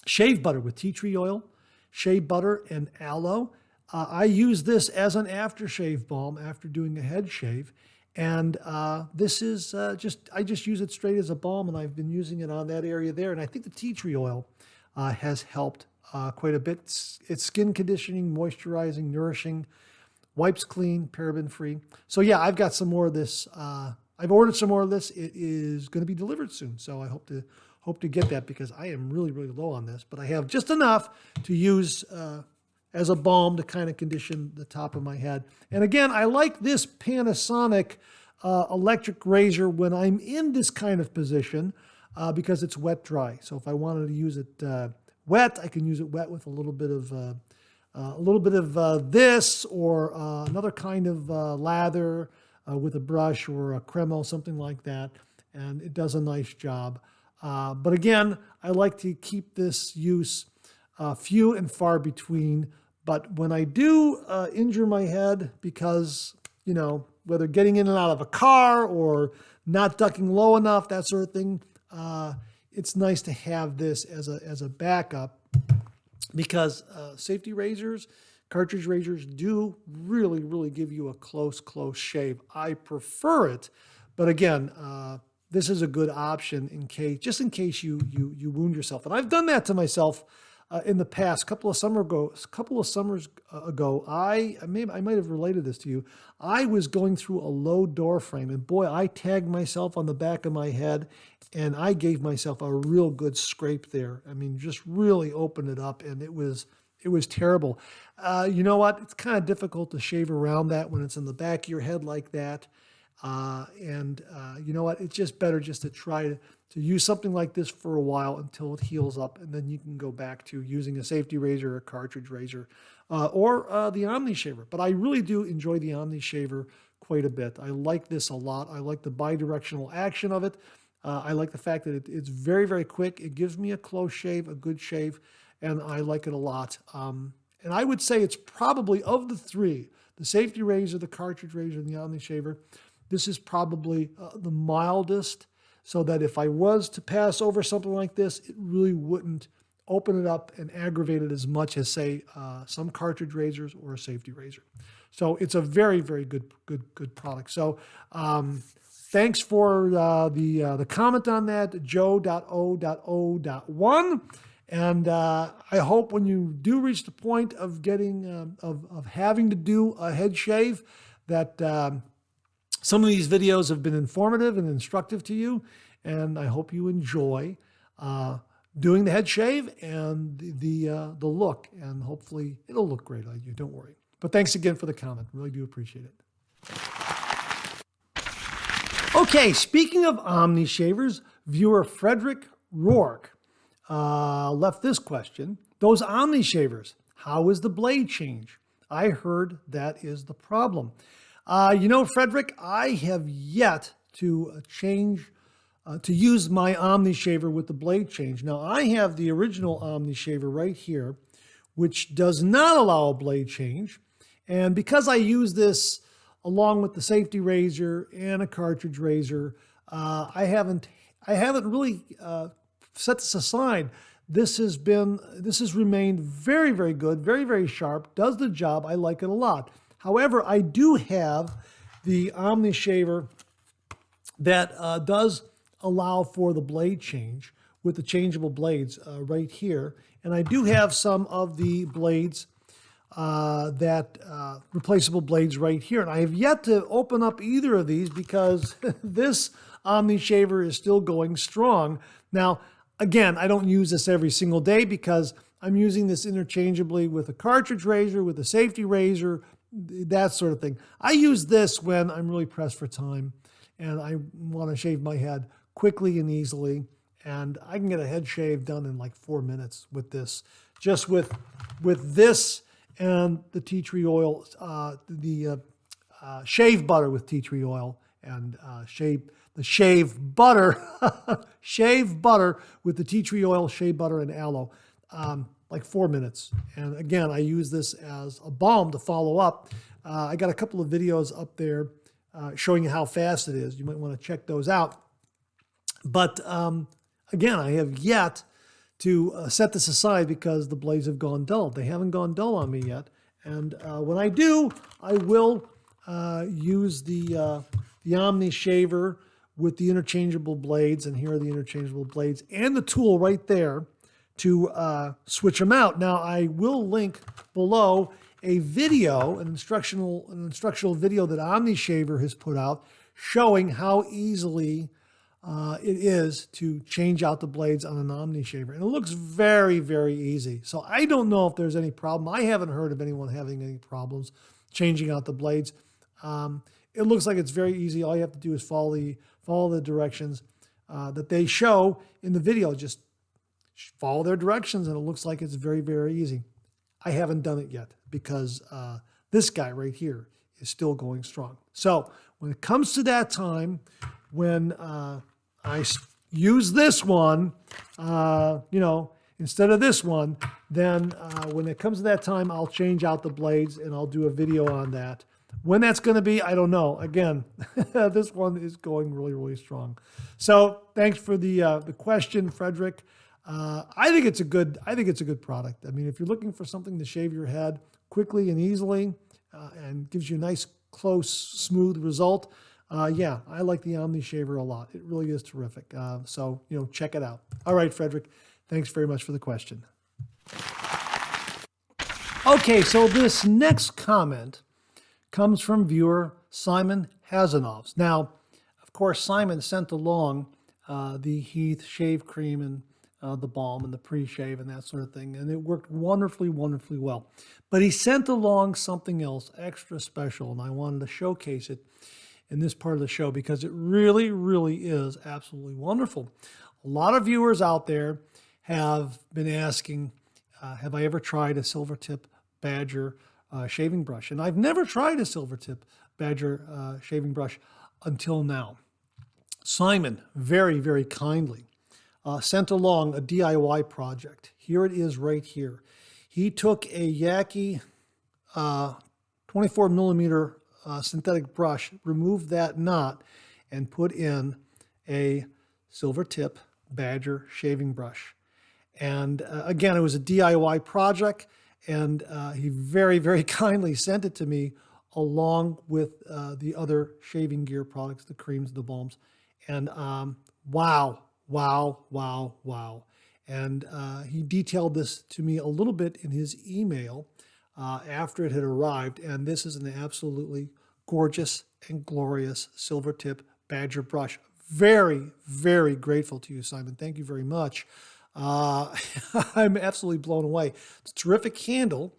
Speaker 1: shave butter with tea tree oil, shea butter, and aloe. I use this as an aftershave balm after doing a head shave. And this is I just use it straight as a balm, and I've been using it on that area there. And I think the tea tree oil has helped quite a bit. It's skin conditioning, moisturizing, nourishing, wipes clean, paraben free. So yeah, I've got some more of this. I've ordered some more of this. It is going to be delivered soon. So I hope to get that because I am really, really low on this, but I have just enough to use as a balm to kind of condition the top of my head. And again, I like this Panasonic electric razor when I'm in this kind of position because it's wet dry. So if I wanted to use it wet, I can use it wet with a little bit of this or another kind of lather with a brush or a Cremo, something like that. And it does a nice job. But again, I like to keep this use few and far between. But when I do injure my head because, whether getting in and out of a car or not ducking low enough, that sort of thing, it's nice to have this as a backup because safety razors, cartridge razors do really, really give you a close shave. I prefer it. But again, this is a good option in case you wound yourself. And I've done that to myself in the past. A couple of summers ago, I might have related this to you. I was going through a low door frame, and boy, I tagged myself on the back of my head, and I gave myself a real good scrape there. I mean, just really opened it up, and it was terrible. You know what? It's kind of difficult to shave around that when it's in the back of your head like that. You know what? It's just better just to try to use something like this for a while until it heals up, and then you can go back to using a safety razor, a cartridge razor, or the OmniShaver. But I really do enjoy the OmniShaver quite a bit. I like this a lot. I like the bidirectional action of it. I like the fact that it's very, very quick. It gives me a close shave, a good shave, and I like it a lot. And I would say it's probably, of the three, the safety razor, the cartridge razor, and the OmniShaver, this is probably the mildest, so that if I was to pass over something like this, it really wouldn't open it up and aggravate it as much as, say, some cartridge razors or a safety razor. So it's a very, very good product. So thanks for the comment on that, Joe.O.O.1. And I hope when you do reach the point of getting of having to do a head shave that some of these videos have been informative and instructive to you, and I hope you enjoy doing the head shave and the look, and hopefully it'll look great on you, don't worry. But thanks again for the comment, really do appreciate it. Okay, speaking of OmniShavers, viewer Frederick Rourke left this question. Those OmniShavers, how is the blade change? I heard that is the problem. Frederick, I have yet to to use my OmniShaver with the blade change. Now, I have the original OmniShaver right here, which does not allow a blade change. And because I use this along with the safety razor and a cartridge razor, I haven't really set this aside this has remained very, very good, very, very sharp, does the job. I like it a lot. However, I do have the OmniShaver that does allow for the blade change with the changeable blades right here. And I do have some of the blades replaceable blades right here. And I have yet to open up either of these because this OmniShaver is still going strong. Now, again, I don't use this every single day because I'm using this interchangeably with a cartridge razor, with a safety razor, that sort of thing. I use this when I'm really pressed for time and I want to shave my head quickly and easily. And I can get a head shave done in like 4 minutes with this. Just with this and the tea tree oil, shave butter with tea tree oil and shave butter, shave butter with the tea tree oil, shave butter and aloe, like 4 minutes. And again, I use this as a balm to follow up. I got a couple of videos up there showing you how fast it is. You might want to check those out. But again, I have yet to set this aside because the blades have gone dull. They haven't gone dull on me yet. And when I do, I will use the OmniShaver with the interchangeable blades. And here are the interchangeable blades and the tool right there to switch them out. Now, I will link below a video, an instructional video that OmniShaver has put out showing how easily it is to change out the blades on an OmniShaver. And it looks very, very easy. So I don't know if there's any problem. I haven't heard of anyone having any problems changing out the blades. It looks like it's very easy. All you have to do is follow the directions that they show in the video. Just follow their directions and it looks like it's very, very easy. I haven't done it yet because this guy right here is still going strong. So when it comes to that time, when I use this one, instead of this one, then when it comes to that time, I'll change out the blades and I'll do a video on that. When that's going to be, I don't know. Again, this one is going really, really strong. So thanks for the question, Frederick. I think it's a good product. I mean, if you're looking for something to shave your head quickly and easily and gives you a nice, close, smooth result, yeah, I like the OmniShaver a lot. It really is terrific. So, check it out. All right, Frederick, thanks very much for the question. Okay, so this next comment comes from viewer Simon Hazanovs. Now, of course, Simon sent along the Heath shave cream and the balm and the pre-shave and that sort of thing, and it worked wonderfully, wonderfully well. But he sent along something else extra special, and I wanted to showcase it in this part of the show because it really, really is absolutely wonderful. A lot of viewers out there have been asking, have I ever tried a Silvertip Badger shaving brush? And I've never tried a Silvertip Badger shaving brush until now. Simon very, very kindly sent along a DIY project. Here it is right here. He took a Yaqi 24 millimeter synthetic brush, removed that knot, and put in a Silvertip Badger shaving brush. And again, it was a DIY project, and he very, very kindly sent it to me along with the other shaving gear products, the creams, the balms. And wow. And he detailed this to me a little bit in his email after it had arrived. And this is an absolutely gorgeous and glorious Silvertip Badger brush. Very, very grateful to you, Simon. Thank you very much. I'm absolutely blown away. It's a terrific handle.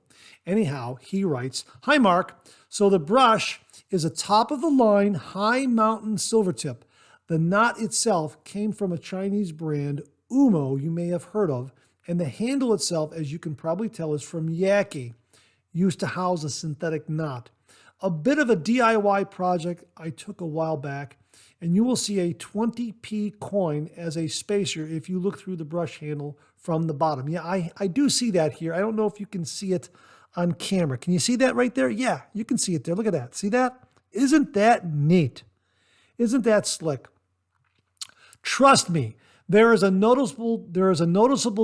Speaker 1: Anyhow, he writes, "Hi, Mark. So the brush is a top-of-the-line high-mountain Silvertip. The knot itself came from a Chinese brand, Umo, you may have heard of, and the handle itself, as you can probably tell, is from Yaqi, used to house a synthetic knot. A bit of a DIY project I took a while back, and you will see a 20p coin as a spacer if you look through the brush handle from the bottom." Yeah, I do see that here. I don't know if you can see it on camera. Can you see that right there? Yeah, you can see it there. Look at that. See that? Isn't that neat? Isn't that slick? Trust me, There is a noticeable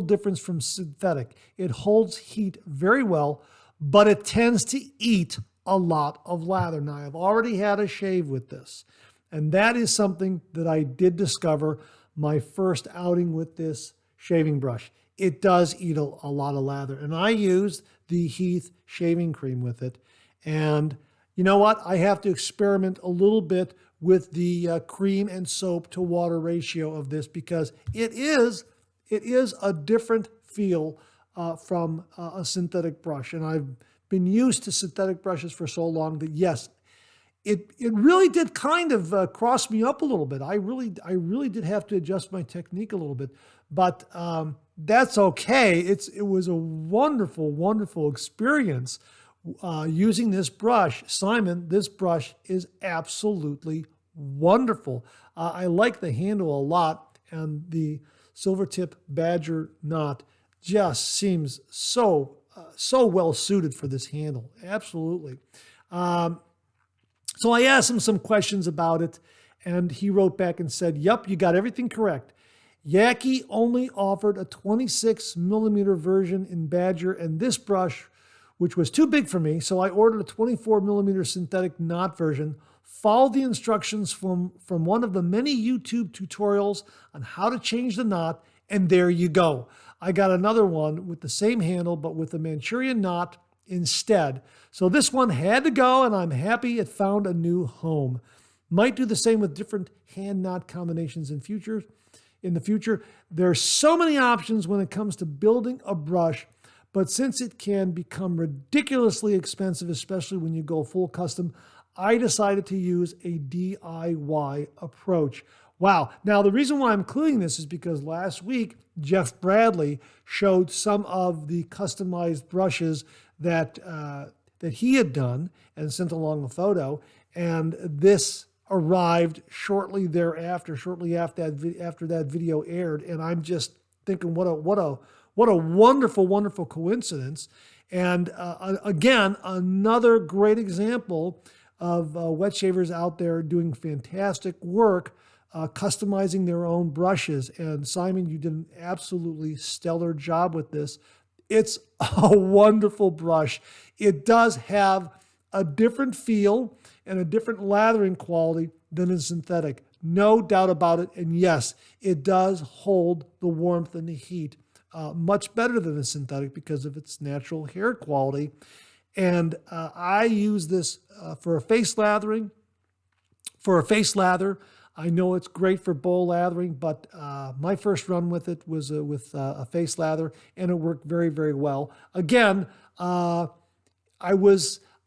Speaker 1: difference from synthetic. It holds heat very well, but it tends to eat a lot of lather. Now, I've already had a shave with this, and that is something that I did discover my first outing with this shaving brush. It does eat a lot of lather, and I used the Heath shaving cream with it. And you know what? I have to experiment a little bit with the cream and soap to water ratio of this, because it is a different feel from a synthetic brush. And I've been used to synthetic brushes for so long that yes, it really did kind of cross me up a little bit. I really did have to adjust my technique a little bit, but that's okay. It was a wonderful, wonderful experience using this brush. Simon, this brush is absolutely wonderful. I like the handle a lot, and the Silvertip Badger knot just seems so well suited for this handle. Absolutely. So I asked him some questions about it, and he wrote back and said, "Yep, you got everything correct. Yaqui only offered a 26 millimeter version in Badger, and this brush, which was too big for me, so I ordered a 24 millimeter synthetic knot version. Follow the instructions from one of the many YouTube tutorials on how to change the knot, and there you go. I got another one with the same handle, but with the Manchurian knot instead. So this one had to go, and I'm happy it found a new home. Might do the same with different hand knot combinations in the future. There's so many options when it comes to building a brush, but since it can become ridiculously expensive, especially when you go full custom, I decided to use a DIY approach." Wow. Now, the reason why I'm including this is because last week, Jeff Bradley showed some of the customized brushes that he had done and sent along a photo. And this arrived shortly thereafter, after that video aired. And I'm just thinking, what a wonderful, wonderful coincidence. And again, another great example of wet shavers out there doing fantastic work, customizing their own brushes. And Simon, you did an absolutely stellar job with this. It's a wonderful brush. It does have a different feel and a different lathering quality than a synthetic. No doubt about it. And yes, it does hold the warmth and the heat much better than a synthetic because of its natural hair quality. And I use this for a face lathering. For a face lather, I know it's great for bowl lathering, but my first run with it was with a face lather, and it worked very, very well. Again, I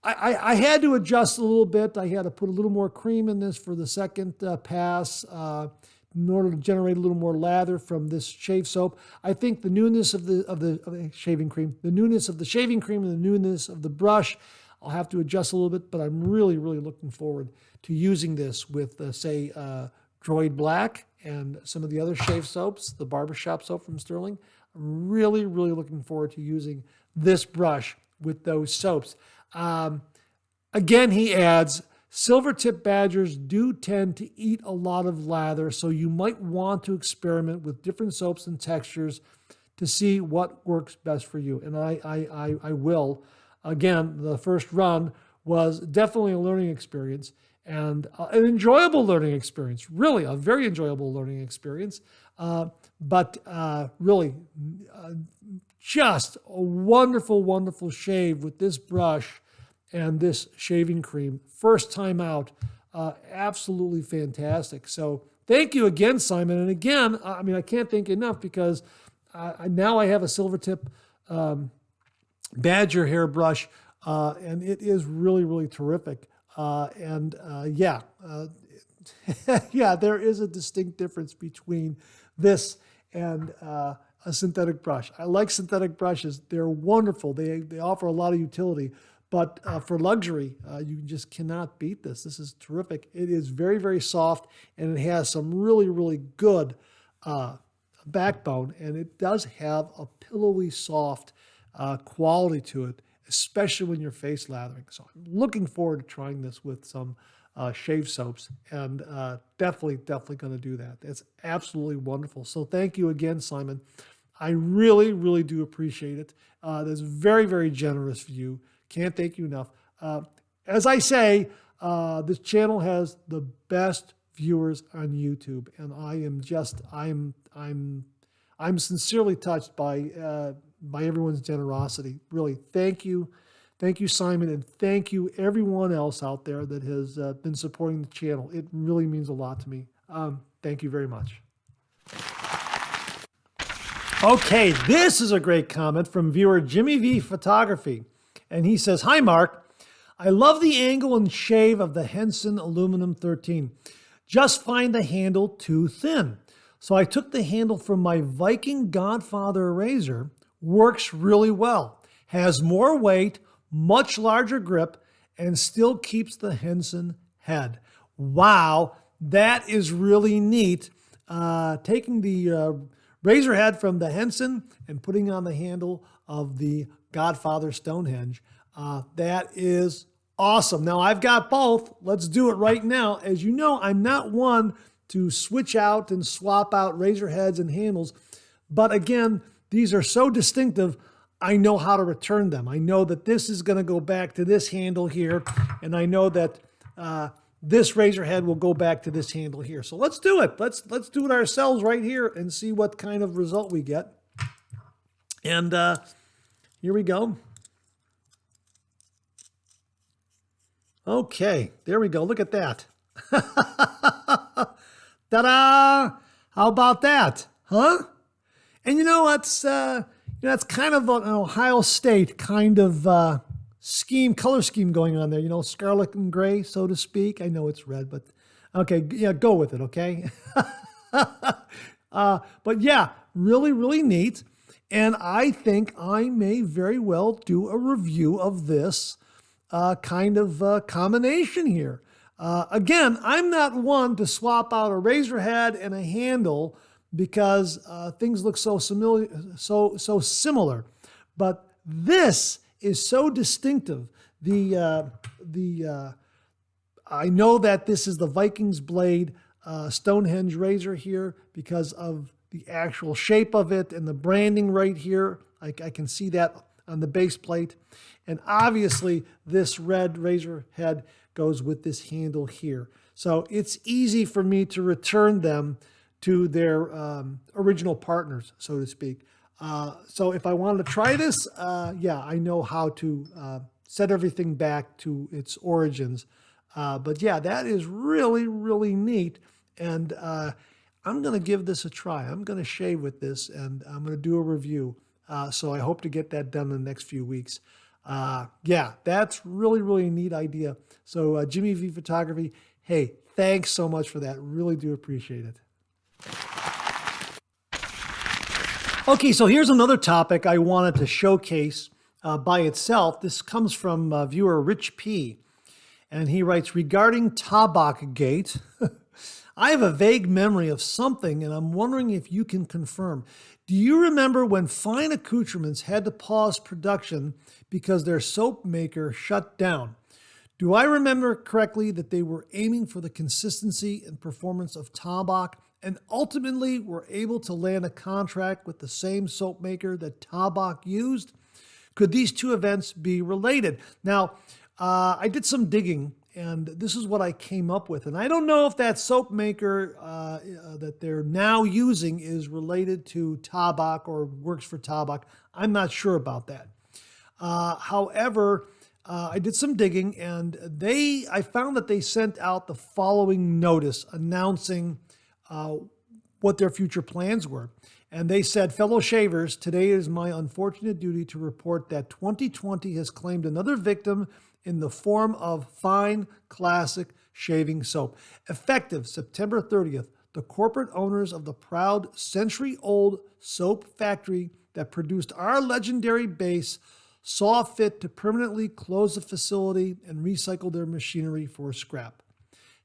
Speaker 1: had to adjust a little bit. I had to put a little more cream in this for the second pass in order to generate a little more lather from this shave soap. I think the newness of the shaving cream, the newness of the shaving cream, and the newness of the brush, I'll have to adjust a little bit, but I'm really, really looking forward to using this with, say, Droid Black and some of the other shave soaps, the barbershop soap from Stirling. I'm really, really looking forward to using this brush with those soaps. Again, he adds, Silvertip Badgers do tend to eat a lot of lather, so you might want to experiment with different soaps and textures to see what works best for you. And I will. Again, the first run was definitely a learning experience, and an enjoyable learning experience, really a very enjoyable learning experience, but really just a wonderful, wonderful shave with this brush and this shaving cream. First time out, absolutely fantastic. So thank you again, Simon. And again, I mean, I can't thank you enough because now I have a Silvertip Badger hairbrush, and it is really, really terrific. Yeah, there is a distinct difference between this and a synthetic brush. I like synthetic brushes. They're wonderful. They offer a lot of utility. But for luxury, you just cannot beat this. This is terrific. It is very, very soft, and it has some really, really good backbone. And it does have a pillowy, soft quality to it, especially when you're face lathering. So I'm looking forward to trying this with some shave soaps, and definitely going to do that. It's absolutely wonderful. So thank you again, Simon. I really, really do appreciate it. That's very, very generous of you. Can't thank you enough. As I say, this channel has the best viewers on YouTube, and I'm sincerely touched by everyone's generosity. Really, thank you. Thank you, Simon, and thank you everyone else out there that has been supporting the channel. It really means a lot to me. Thank you very much. Okay, this is a great comment from viewer Jimmy V Photography. And he says, "Hi, Mark. I love the angle and shave of the Henson Aluminum 13. Just find the handle too thin. So I took the handle from my Viking Godfather razor. Works really well. Has more weight, much larger grip, and still keeps the Henson head." Wow, that is really neat. Taking the razor head from the Henson and putting on the handle of the Godfather Stonehenge. That is awesome. Now I've got both. Let's do it right now. As you know, I'm not one to switch out and swap out razor heads and handles. But again, these are so distinctive, I know how to return them. I know that this is going to go back to this handle here, and I know that this razor head will go back to this handle here. So let's do it. Let's do it ourselves right here and see what kind of result we get. And here we go. Okay, there we go. Look at that. Ta-da! How about that? Huh? And you know what's that's kind of an Ohio State kind of color scheme going on there. You know, scarlet and gray, so to speak. I know it's red, but okay, yeah, go with it, okay? But yeah, really, really neat. And I think I may very well do a review of this kind of combination here. Again, I'm not one to swap out a razor head and a handle because things look so similar. But this is so distinctive. I know that this is the Vikings Blade Stonehenge razor here because of the actual shape of it and the branding right here. I can see that on the base plate. And obviously this red razor head goes with this handle here. So it's easy for me to return them to their original partners, so to speak. So if I wanted to try this, yeah, I know how to set everything back to its origins. But yeah, that is really, really neat. And I'm going to give this a try. I'm going to shave with this, and I'm going to do a review. So I hope to get that done in the next few weeks. Yeah, that's really, really neat idea. So Jimmy V Photography, hey, thanks so much for that. Really do appreciate it. Okay, so here's another topic I wanted to showcase by itself. This comes from viewer Rich P. And he writes, regarding Tabak Gate, I have a vague memory of something, and I'm wondering if you can confirm. Do you remember when Fine Accoutrements had to pause production because their soap maker shut down? Do I remember correctly that they were aiming for the consistency and performance of Tabak and ultimately were able to land a contract with the same soap maker that Tabak used? Could these two events be related? Now, I did some digging, and this is what I came up with. And I don't know if that soap maker that they're now using is related to Tabak or works for Tabak. I'm not sure about that. However, I did some digging, and I found that they sent out the following notice announcing what their future plans were. And they said, fellow shavers, today is my unfortunate duty to report that 2020 has claimed another victim in the form of Fine Classic Shaving Soap. Effective September 30th, the corporate owners of the proud century-old soap factory that produced our legendary base saw fit to permanently close the facility and recycle their machinery for scrap.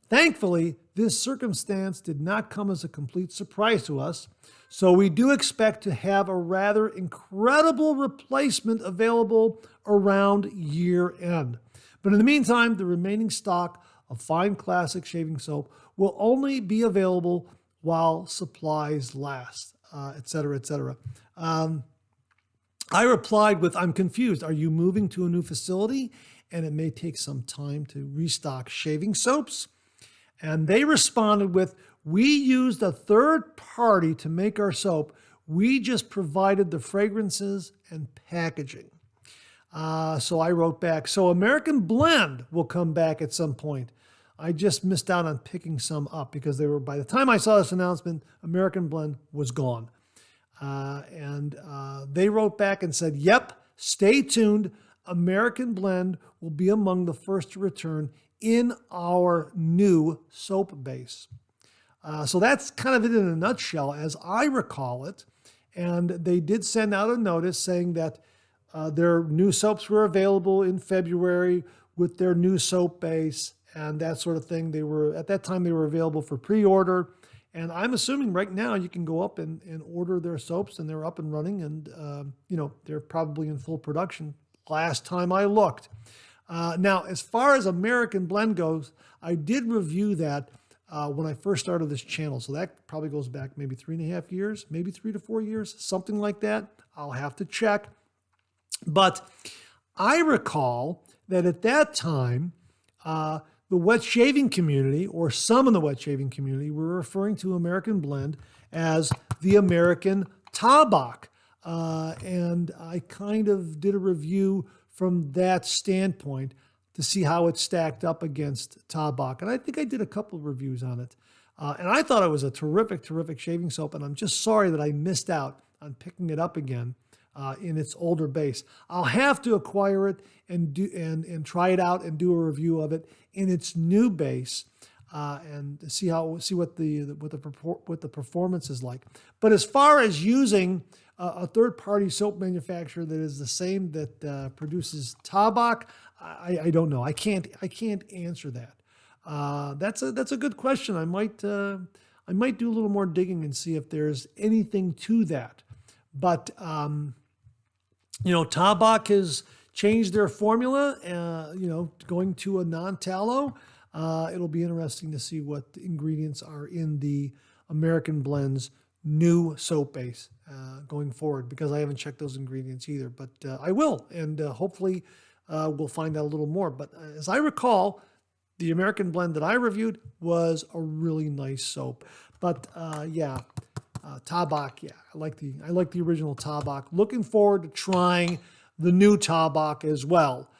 Speaker 1: Thankfully, this circumstance did not come as a complete surprise to us, so we do expect to have a rather incredible replacement available around year end. But in the meantime, the remaining stock of fine classic shaving soap will only be available while supplies last, et cetera, et cetera. I replied with, I'm confused. Are you moving to a new facility and it may take some time to restock shaving soaps? And they responded with, we used a third party to make our soap. We just provided the fragrances and packaging. So I wrote back, so American Blend will come back at some point. I just missed out on picking some up because they were, by the time I saw this announcement, American Blend was gone. And they wrote back and said, yep, stay tuned. American Blend will be among the first to return in our new soap base. So that's kind of it in a nutshell, as I recall it. And they did send out a notice saying that their new soaps were available in February with their new soap base and that sort of thing. They were, at that time, they were available for pre-order. And I'm assuming right now you can go up and order their soaps, and they're up and running, and they're probably in full production last time I looked. Now, as far as American Blend goes, I did review that when I first started this channel. So that probably goes back maybe 3.5 years, maybe 3 to 4 years, something like that. I'll have to check. But I recall that at that time, the wet shaving community, or some in the wet shaving community, were referring to American Blend as the American Tabak. And I kind of did a review from that standpoint to see how it stacked up against Tabak. And I think I did a couple of reviews on it. And I thought it was a terrific, terrific shaving soap. And I'm just sorry that I missed out on picking it up again in its older base. I'll have to acquire it and try it out and do a review of it in its new base and see what the performance is like. But as far as using a third-party soap manufacturer that is the same that produces Tabak, I don't know. I can't answer that. That's a good question. I might do a little more digging and see if there's anything to that. But Tabak has changed their formula. Going to a non-tallow. It'll be interesting to see what the ingredients are in the American Blend's new soap base going forward, because I haven't checked those ingredients either. But I will, and hopefully we'll find out a little more. But as I recall, the American Blend that I reviewed was a really nice soap. But Tabak, I like the original Tabak. Looking forward to trying the new Tabak as well.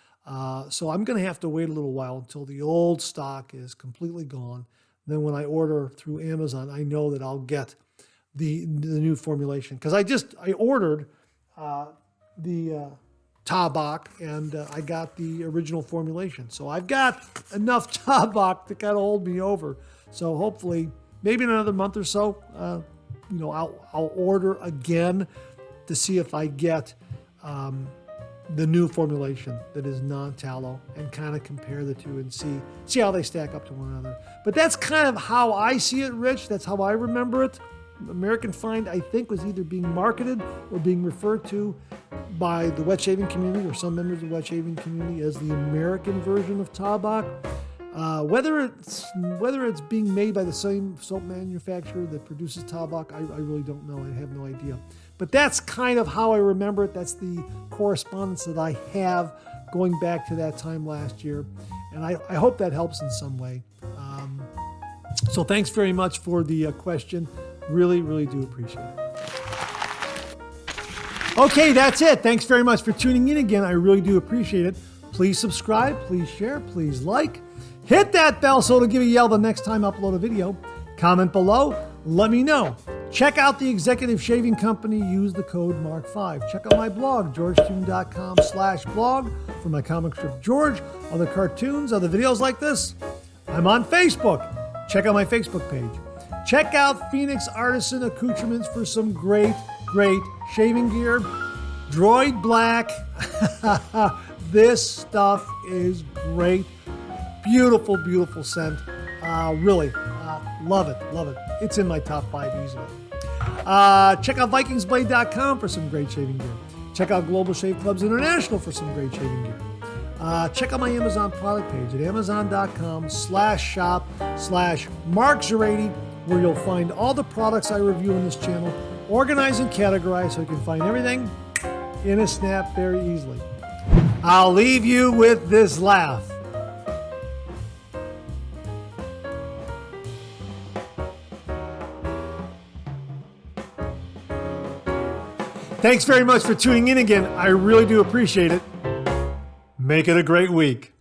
Speaker 1: So I'm going to have to wait a little while until the old stock is completely gone. Then when I order through Amazon, I know that I'll get the new formulation, because I ordered the Tabak, and I got the original formulation. So I've got enough Tabak to kind of hold me over. So hopefully, maybe in another month or so, I'll order again to see if I get the new formulation that is non-tallow, and kind of compare the two and see how they stack up to one another. But that's kind of how I see it, Rich. That's how I remember it. American Find, I think, was either being marketed or being referred to by the wet shaving community or some members of the wet shaving community as the American version of Tabak. Whether it's being made by the same soap manufacturer that produces Tabak, I really don't know. I have no idea. But that's kind of how I remember it. That's the correspondence that I have going back to that time last year. And I hope that helps in some way. So thanks very much for the question. Really, really do appreciate it. Okay, that's it. Thanks very much for tuning in again. I really do appreciate it. Please subscribe, please share, please like. Hit that bell so it'll give you a yell the next time I upload a video. Comment below. Let me know. Check out the Executive Shaving Company. Use the code MARK5. Check out my blog, georgetoon.com/blog for my comic strip George, other cartoons, other videos like this. I'm on Facebook. Check out my Facebook page. Check out Phoenix Artisan Accoutrements for some great shaving gear. Droid Black. This stuff is great. Beautiful, beautiful scent. Really, love it. It's in my top 5 easily. Check out VikingsBlade.com for some great shaving gear. Check out Global Shave Clubs International for some great shaving gear. Check out my Amazon product page at amazon.com/shop/Mark080, where you'll find all the products I review on this channel, organized and categorized so you can find everything in a snap very easily. I'll leave you with this laugh. Thanks very much for tuning in again. I really do appreciate it. Make it a great week.